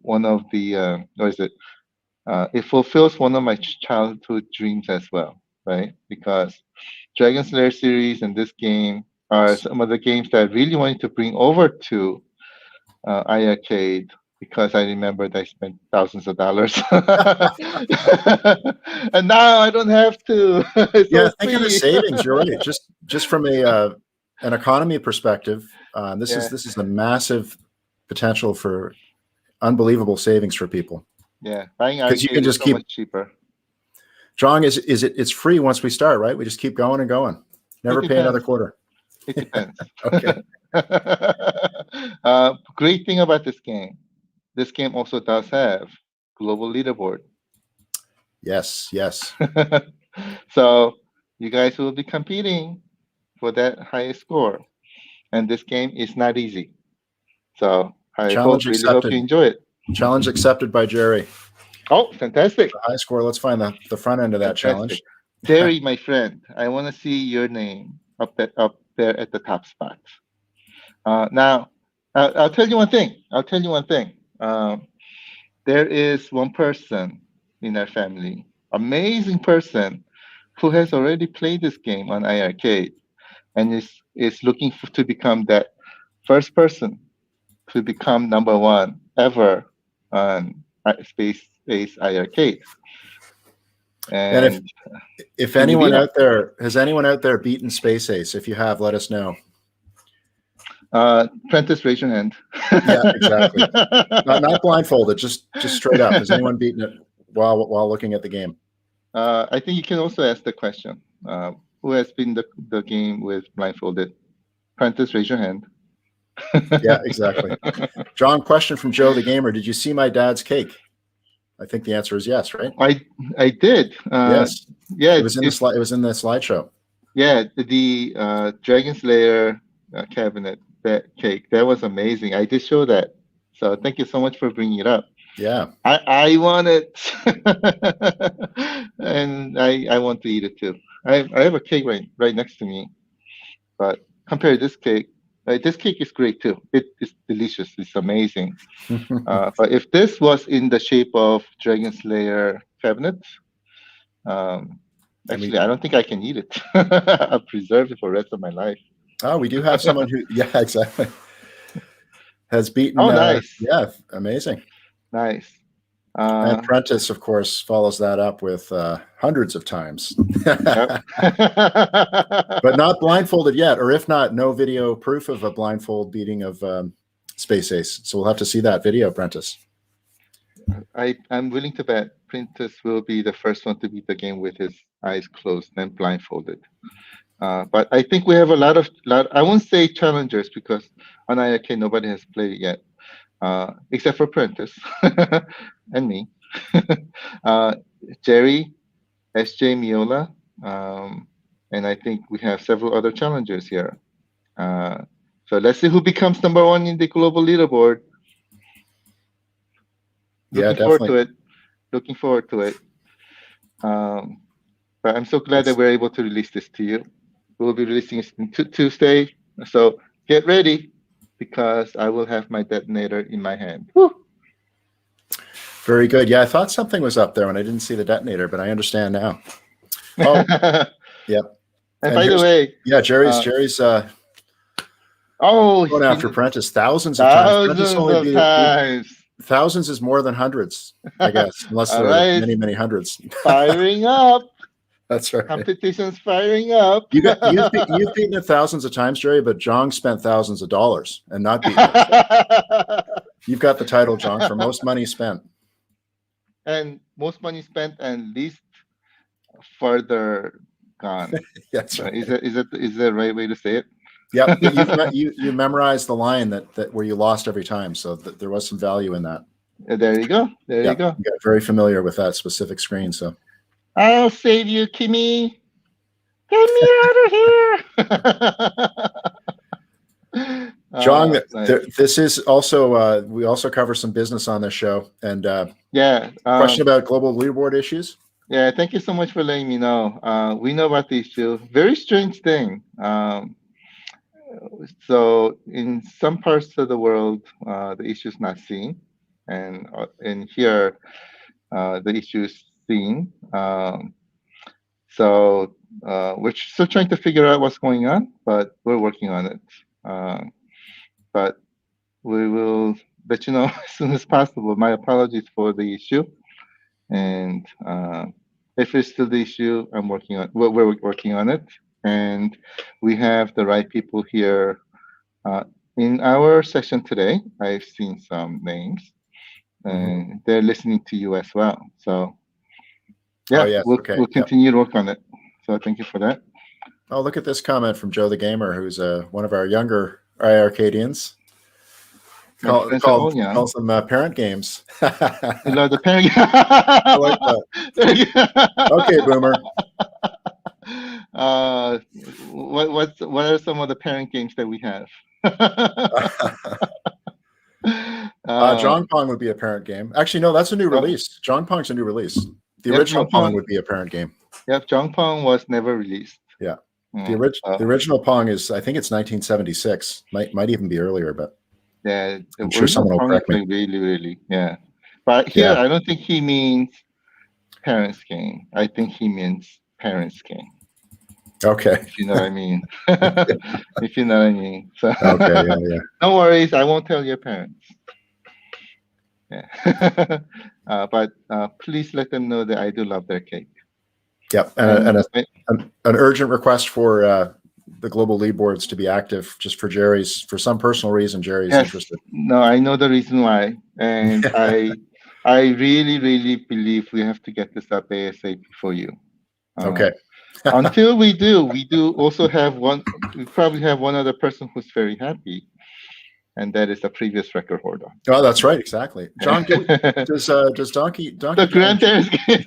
one of the it fulfills one of my childhood dreams as well, right? Because Dragon's Lair series and this game are some of the games that I really wanted to bring over to iiRcade, because I remembered I spent thousands of dollars. And now I don't have to. Think of the savings. You're right. Just from an economy perspective, this is a massive potential for unbelievable savings for people. Yeah, buying because you can just keep much cheaper. John, it's free once we start, right? We just keep going and going. Never pay another quarter. It depends. Okay. Great thing about this game also does have global leaderboard. Yes. So you guys will be competing for that highest score, and this game is not easy. So I hope you enjoy it. Challenge accepted by Jerry. Oh, fantastic! The high score. Let's find the front end of that challenge. Jerry, my friend, I want to see your name up there at the top spot. Now, I'll tell you one thing. I'll tell you one thing. There is one person in our family, amazing person, who has already played this game on iiRcade and is looking to become that first person to become number one ever on Space Ace iiRcade. And if Can you anyone beat him? out there has anyone out there beaten Space Ace, if you have, let us know. Prentice, raise your hand. Yeah, exactly. Not blindfolded, just straight up. Has anyone beaten it while looking at the game? I think you can also ask the question. Who has been the game with blindfolded? Prentice, raise your hand. Yeah, exactly. John, question from Joe the Gamer. Did you see my dad's cake? I think the answer is yes, right? I did. Yes. Yeah. It was in the slideshow. Yeah, the Dragon Slayer cabinet, that cake, that was amazing. I did show that. So thank you so much for bringing it up. Yeah. I want it. And I want to eat it too. I have a cake right next to me. But compared to this cake is great too. It is delicious. It's amazing. But if this was in the shape of Dragon Slayer cabinet, actually, I don't think I can eat it. I'll preserve it for the rest of my life. Oh, we do have someone who, yeah, exactly, has beaten. Oh, nice. Yeah, amazing. Nice. And Prentice, of course, follows that up with hundreds of times. Yep. But not blindfolded yet, or if not, no video proof of a blindfold beating of Space Ace. So we'll have to see that video, Prentice. I'm willing to bet Prentice will be the first one to beat the game with his eyes closed and blindfolded. But I think we have a lot. I won't say challengers because on iiRcade nobody has played it yet, except for Prentice and me, Jerry, SJ Miola, and I think we have several other challengers here. So let's see who becomes number one in the global leaderboard. Looking forward to it. But I'm so glad that we're able to release this to you. We'll be releasing it Tuesday, so get ready because I will have my detonator in my hand. Woo! Very good. Yeah, I thought something was up there when I didn't see the detonator, but I understand now. Oh, yeah. And by the way, yeah, Jerry's going after Prentice thousands of times. Thousands is more than hundreds, I guess, unless there are many, many hundreds. Firing up. That's right. Competition's firing up. You've beaten it thousands of times, Jerry, but Jong spent thousands of dollars and not beaten it. You've got the title, Jong, for most money spent. And most money spent and least further gone. That's right. Is that the right way to say it? Yeah, you memorized the line that where you lost every time, so there was some value in that. There you go. There you go. You got very familiar with that specific screen, so. I'll save you, Kimmy. Get me out of here. John, nice. This is also we also cover some business on this show, and question about global leaderboard issues. Yeah, thank you so much for letting me know. We know about the issue. Very strange thing. So in some parts of the world, the issue is not seen, and in here, the issue is seen. So we're still trying to figure out what's going on, but we're working on it. But we will let you know as soon as possible. My apologies for the issue, and if it's still the issue, we're working on it, and we have the right people here in our session today. I've seen some names, and they're listening to you as well. So yeah, we'll continue to work on it. So thank you for that. Oh, look at this comment from Joe the Gamer, who's one of our younger iiRcadians. Calls them parent games. I love the parent. I like that. Okay, Boomer. What are some of the parent games that we have? Jong Pong would be a parent game. Actually, no, that's a new release. Jong Pong's a new release. The original Pong would be a parent game. Yep, Jong Pong was never released. Yeah. The original Pong is, I think it's 1976. Might even be earlier, but yeah, I'm sure someone will correct me. Really, yeah. But here, I don't think he means parents' game. I think he means parents' game. Okay. If you know what I mean. If you know what I mean. So, okay, yeah. No worries, I won't tell your parents. Yeah. But please let them know that I do love their cake. Yep, and an urgent request for the global lead boards to be active, just for Jerry's, for some personal reason. Jerry's interested. No, I know the reason why, and I really, really believe we have to get this up ASAP for you. Okay. Until we do also have one. We probably have one other person who's very happy, and that is the previous record holder. Oh, that's right, exactly. John, does Donkey the grandparents game?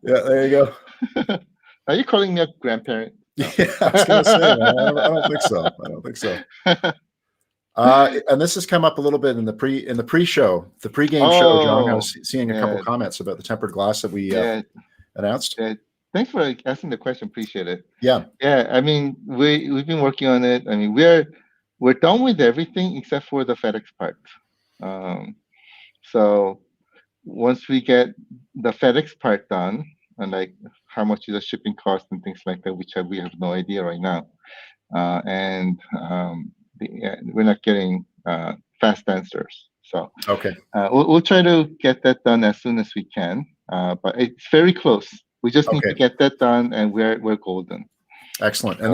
Yeah, there you go. Are you calling me a grandparent? No. Yeah, I was going to say, man, I don't think so. I don't think so. And this has come up a little bit in the pre-show, the pre-game show, John. I was seeing a couple comments about the tempered glass that we announced. Yeah. Thanks for asking the question. Appreciate it. Yeah. Yeah. I mean, we've been working on it. I mean, we're done with everything except for the FedEx part. So once we get the FedEx part done, and like how much is the shipping cost and things like that, which we have no idea right now, we're not getting fast answers. So okay, we'll try to get that done as soon as we can. But it's very close. We just need to get that done, and we're golden. Excellent. And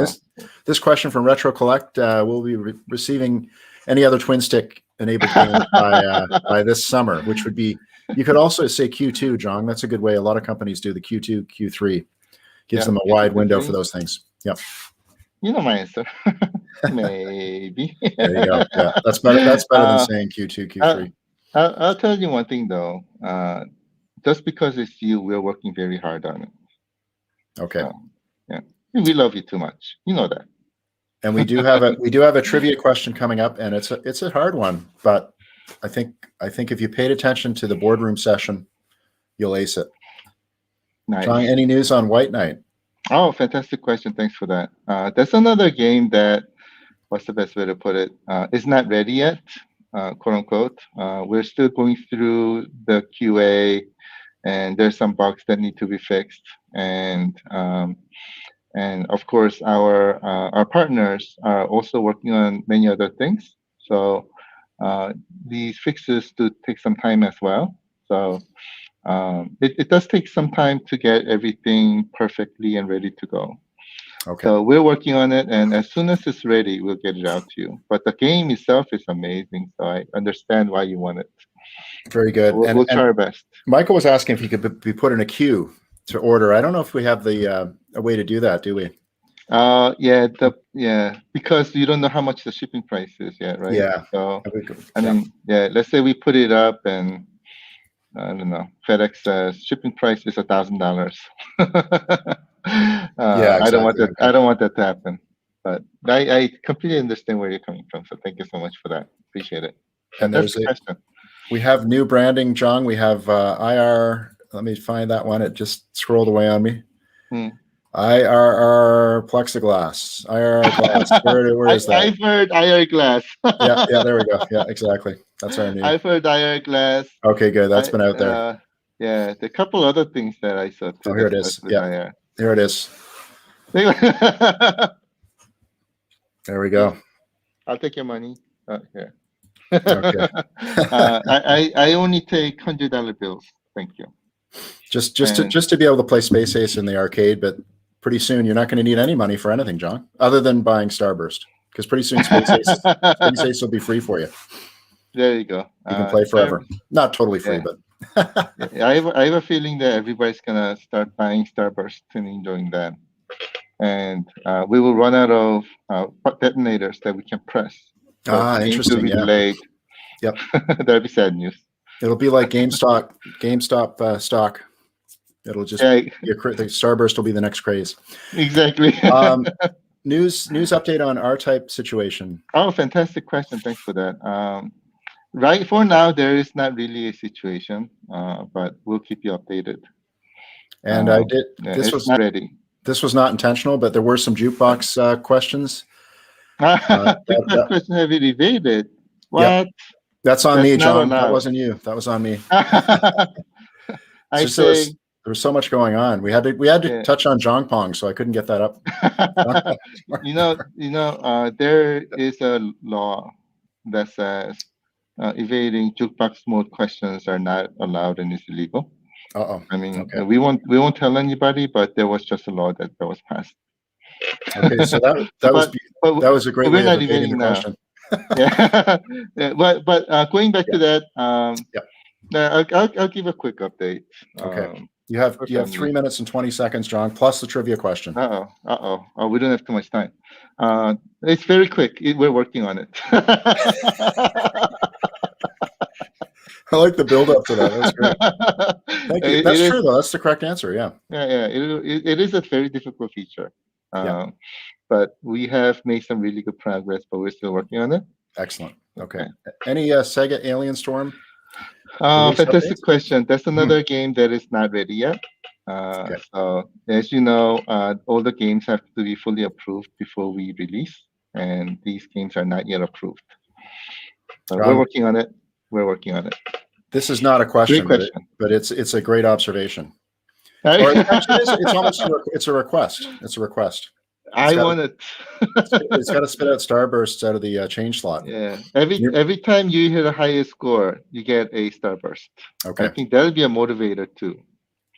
this question from Retro Collect, will be receiving any other twin stick enabled games by this summer, which would be, you could also say Q2, John. That's a good way. A lot of companies do the Q2, Q3. Gives them a wide window for those things. Yep. You know my answer. Maybe. There you go. Yeah, that's better. That's better than saying Q2, Q3. I'll tell you one thing though. Just because it's you, we're working very hard on it. Okay. Yeah, we love you too much. You know that. And we do have a trivia question coming up, and it's a hard one, but I think if you paid attention to the boardroom session, you'll ace it. Nice. John, any news on White Knight? Oh, fantastic question. Thanks for that. That's another game that, what's the best way to put it? Is not ready yet, quote unquote. We're still going through the QA, and there's some bugs that need to be fixed. And of course, our partners are also working on many other things. So these fixes do take some time as well. So it does take some time to get everything perfectly and ready to go. Okay. So we're working on it, and as soon as it's ready, we'll get it out to you. But the game itself is amazing, so I understand why you want it. Very good. We'll try our best. Michael was asking if he could be put in a queue to order. I don't know if we have a way to do that, do we? Because you don't know how much the shipping price is yet, right? Yeah. So I mean, let's say we put it up, and I don't know, FedEx says shipping price is $1,000. Exactly. I don't want that to happen. But I completely understand where you're coming from. So thank you so much for that. Appreciate it. And we have new branding, John. We have IR. Let me find that one. It just scrolled away on me. IRR plexiglass. IRR glass. Where is that? I've heard IR glass. yeah, there we go. Yeah, exactly. That's our new. I've heard IR glass. Okay, good. That's been out there. Yeah, there are a couple other things that I saw too. Oh, here it is. Yeah, IR. Here it is. There we go. I'll take your money. Here. Okay. I only take $100 bills. Thank you. Just to be able to play Space Ace in the arcade, but pretty soon you're not going to need any money for anything, John, other than buying Starburst, because pretty soon Space Ace will be free for you. There you go. You can play forever. Not totally free, but I have a feeling that everybody's gonna start buying Starburst and enjoying that, and we will run out of detonators that we can press. So interesting. Yeah. Delayed. Yep. That'd be sad news. It'll be like GameStop stock. It'll just the Starburst will be the next craze. Exactly. News update on R-Type situation. Oh, fantastic question. Thanks for that. Right for now, there is not really a situation, but we'll keep you updated. And I did. Yeah, This it's was not ready. this was not intentional, but there were some jukebox questions. Jukebox question have you evaded? What? That's on That's me, not John. That allowed. wasn't you. That was on me. I Just say, there was so much going on. We had to Yeah. touch on Jong Pong, so I couldn't get that up. there is a law that says evading jukebox mode questions are not allowed and it's illegal. Uh-oh. I mean, Okay. we won't tell anybody, but there was just a law that was passed. Okay, so that was a great we're way not of evading the evading now. question. Yeah. Yeah, but going back to that, Yeah. I'll give a quick update. Okay. You have 3 minutes and 20 seconds, John, plus the trivia question. Oh, we don't have too much time. It's very quick. We're working on it. I like the build up to that. That's great. Thank you. That's true, though. That's the correct answer. Yeah. Yeah. It is a very difficult feature. But we have made some really good progress, but we're still working on it. Excellent. Okay. Any Sega Alien Storm? Fantastic question. That's another game that is not ready yet. So as you know, all the games have to be fully approved before we release, and these games are not yet approved. We're working on it. This is not a question, but it's a great observation. Or it's a request. It's a request. I want it. It's got to spit out starbursts out of the change slot. Yeah. Every time you hit a higher score, you get a starburst. Okay. I think that'll be a motivator to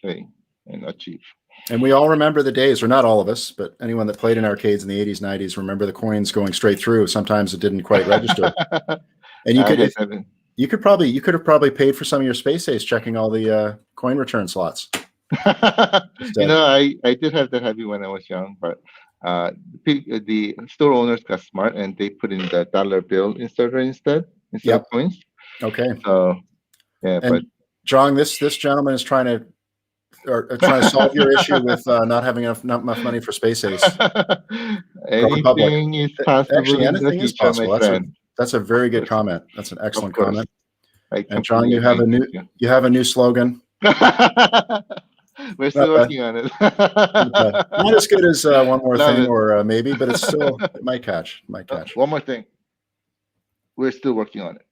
play and achieve. And we all remember the days, or not all of us, but anyone that played in arcades in the 80s, 90s, remember the coins going straight through. Sometimes it didn't quite register. And you could have probably paid for some of your Space Ace checking all the coin return slots. I did have that habit when I was young, but the store owners got smart and they put in the dollar bill inserter instead of coins. Okay. So but John, this gentleman is trying to solve your issue with not having enough money for Space Ace. Anything is possible. Actually, anything is possible. That's a very good comment. That's an excellent comment. And John, you have a new slogan. We're still working on it. Not as good as one more thing, or maybe, but it's still it might catch. One more thing. We're still working on it.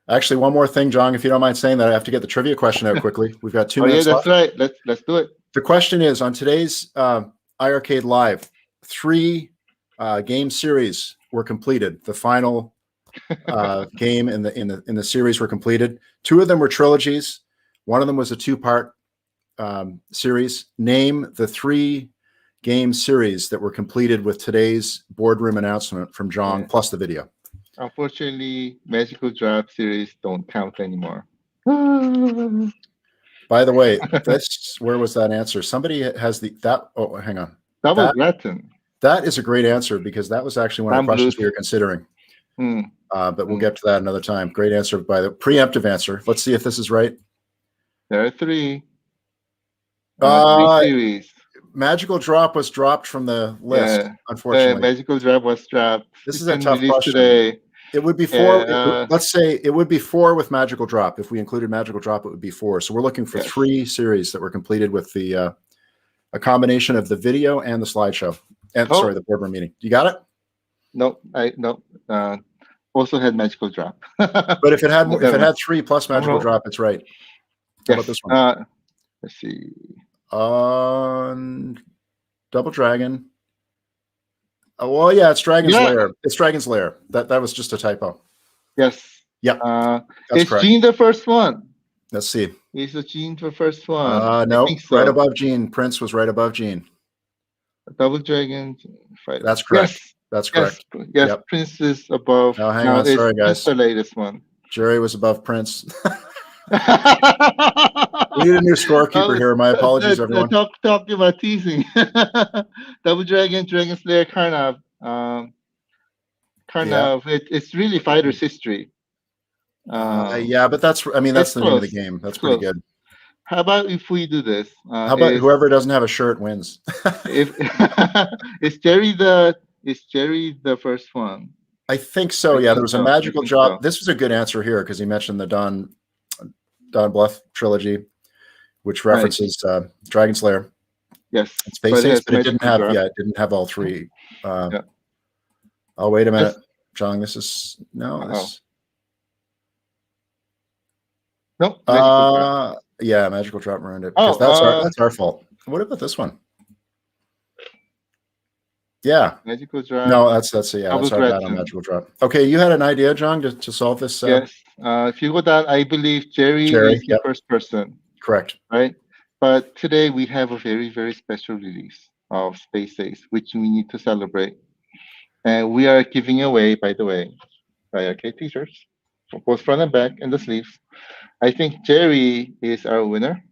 Actually, one more thing, John, if you don't mind saying that, I have to get the trivia question out quickly. We've got 2 minutes left. Right. Let's do it. The question is, on today's iiRcade Live, 3 game series were completed. The final game in the series were completed. 2 of them were trilogies. One of them was a 2-part series. Name the 3 game series that were completed with today's boardroom announcement from John, plus the video. Unfortunately, Magical Drop series don't count anymore. By the way, where was that answer? Somebody has hang on. Double Latin. That is a great answer, because that was actually one of the questions we were considering. But we'll get to that another time. Great answer by the preemptive answer. Let's see if this is right. There are 3. 3 series. Magical Drop was dropped from the list, unfortunately. Magical Drop was dropped. This is a tough question. Today. It would be 4. Let's say it would be 4 with Magical Drop. If we included Magical Drop, it would be 4. So we're looking for 3 series that were completed with a combination of the video and the slideshow. And sorry, the boardroom meeting. You got it? No. Also had Magical Drop. But if it had 3 plus Magical Drop, it's right. How about this one? Let's see. Double Dragon. Oh, well, yeah, it's Dragon's Lair. It's Dragon's Lair. That was just a typo. Yes. Yep. Is Gene the first one? Let's see. Is the Gene the first one? No, right above Gene. Prince was right above Gene. Double Dragon. That's correct. Yes. That's correct. Yes, Prince is above. Oh, hang on. Sorry, guys. It's the latest one. Jerry was above Prince. We need a new scorekeeper here. My apologies, everyone. Talking about teasing. Double Dragon, Dragon's Lair, Karnov. It's really Fighter's history. But that's the name of the game. That's pretty good. How about if we do this? How about whoever doesn't have a shirt wins? Is Jerry the first one? I think so. Yeah, there was a magical think drop. so. This was a good answer here because he mentioned the Don Bluth trilogy, which references Dragon Slayer Yes, and Space Ace, but it didn't magical have. drop. Yeah, it didn't have all three. Yeah. Oh, wait a minute, Yes. John. This is no. This. No. Magical drop. Yeah, magical drop ruined it because that's our fault. What about this one? Yeah. Magical drop. No, that's yeah, Double that's our bad on Gretchen. magical drop. Okay, you had an idea, John, to solve this. Yes. If you go down, I believe Jerry is the yep. first person, Correct. right? But today we have a very, very special release of Space Ace, which we need to celebrate. And we are giving away, by the way, iiRcade t-shirts, both front and back, and the sleeves. I think Jerry is our winner.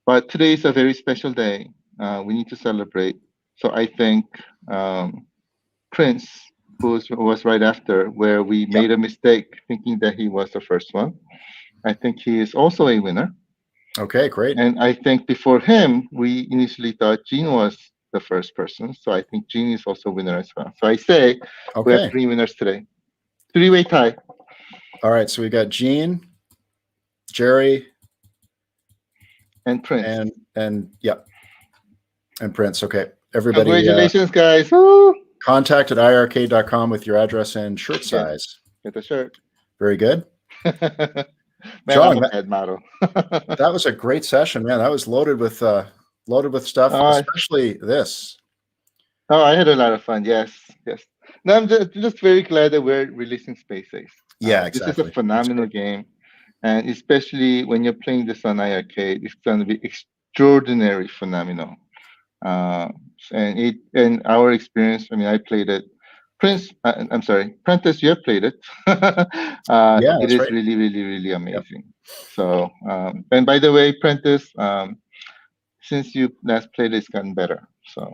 But today is a very special day. We need to celebrate. So I think Prince, who was right after, where we made a mistake thinking that he was the first one. I think he is also a winner. Okay, great. And I think before him, we initially thought Gene was the first person. So I think Gene is also a winner as well. So I say we have 3 winners today. 3-way tie. All right, so we got Gene, Jerry, and Prince. And Prince. Okay. Everybody, congratulations, guys. Woo! Contact at iiRcade.com with your address and shirt size. Get the shirt. Very good. Man, John, head model. That was a great session, man. That was loaded with stuff, especially this. Oh, I had a lot of fun. Yes. No, I'm just very glad that we're releasing Space Ace. Yeah, exactly. This is a phenomenal game, and especially when you're playing this on iiRcade, it's going to be extraordinary phenomenal. And our experience, I mean, I played it. I'm sorry, Prentice, you have played it. It is really, really, really amazing. Yep. So, and by the way, Prentice, since you last played it, it's gotten better. So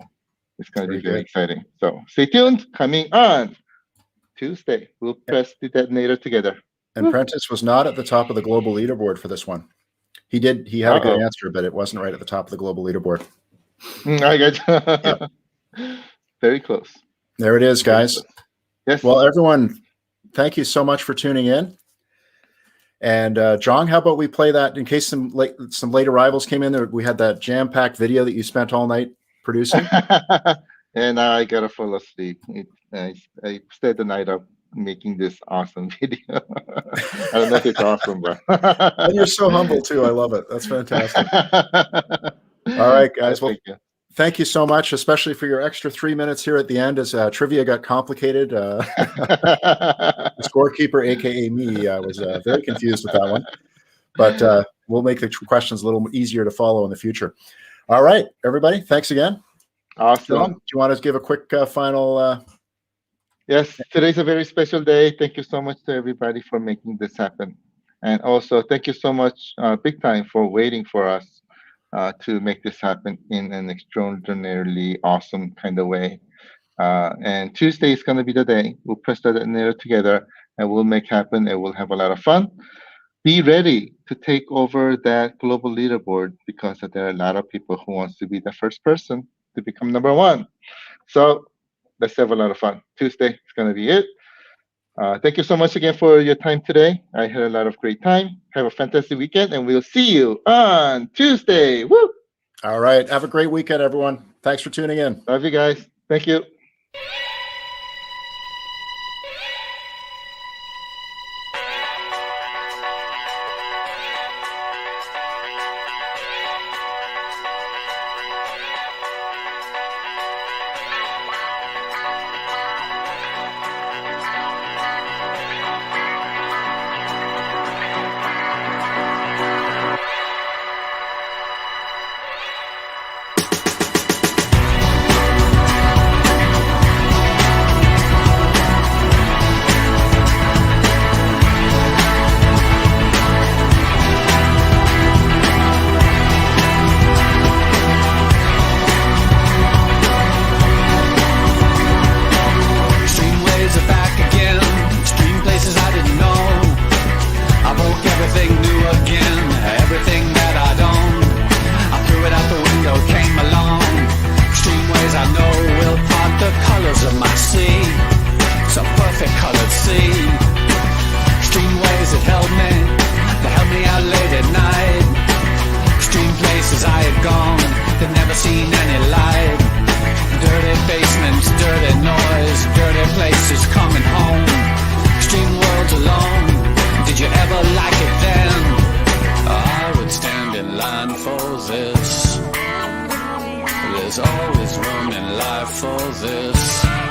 it's going to be very exciting. So stay tuned. Coming on Tuesday, we'll press the detonator together. And Prentice was not at the top of the global leaderboard for this one. He had a good answer, but it wasn't right at the top of the global leaderboard. I got very close. There it is, guys. Yes. Well, everyone, thank you so much for tuning in. And John, how about we play that in case some late arrivals came in there? We had that jam-packed video that you spent all night producing. And I gotta fall asleep. I stayed the night up making this awesome video. I don't know if it's awesome, but and you're so humble too. I love it. That's fantastic. All right, guys. Well, thank you so much, especially for your extra 3 minutes here at the end as trivia got complicated. The scorekeeper, aka me, was very confused with that one. But we'll make the questions a little easier to follow in the future. All right, everybody. Thanks again. Awesome. John, do you want to give a quick final? Yes, today's a very special day. Thank you so much to everybody for making this happen. And also, thank you so much, big time, for waiting for us to make this happen in an extraordinarily awesome kind of way. And Tuesday is going to be the day. We'll press that detonator together and we'll make happen and we'll have a lot of fun. Be ready to take over that global leaderboard because there are a lot of people who wants to be the first person to become number 1. So let's have a lot of fun. Tuesday is going to be it. Thank you so much again for your time today. I had a lot of great time. Have a fantastic weekend, and we'll see you on Tuesday. Woo! All right. Have a great weekend, everyone. Thanks for tuning in. Love you guys. Thank you. this. There's always room in life for this.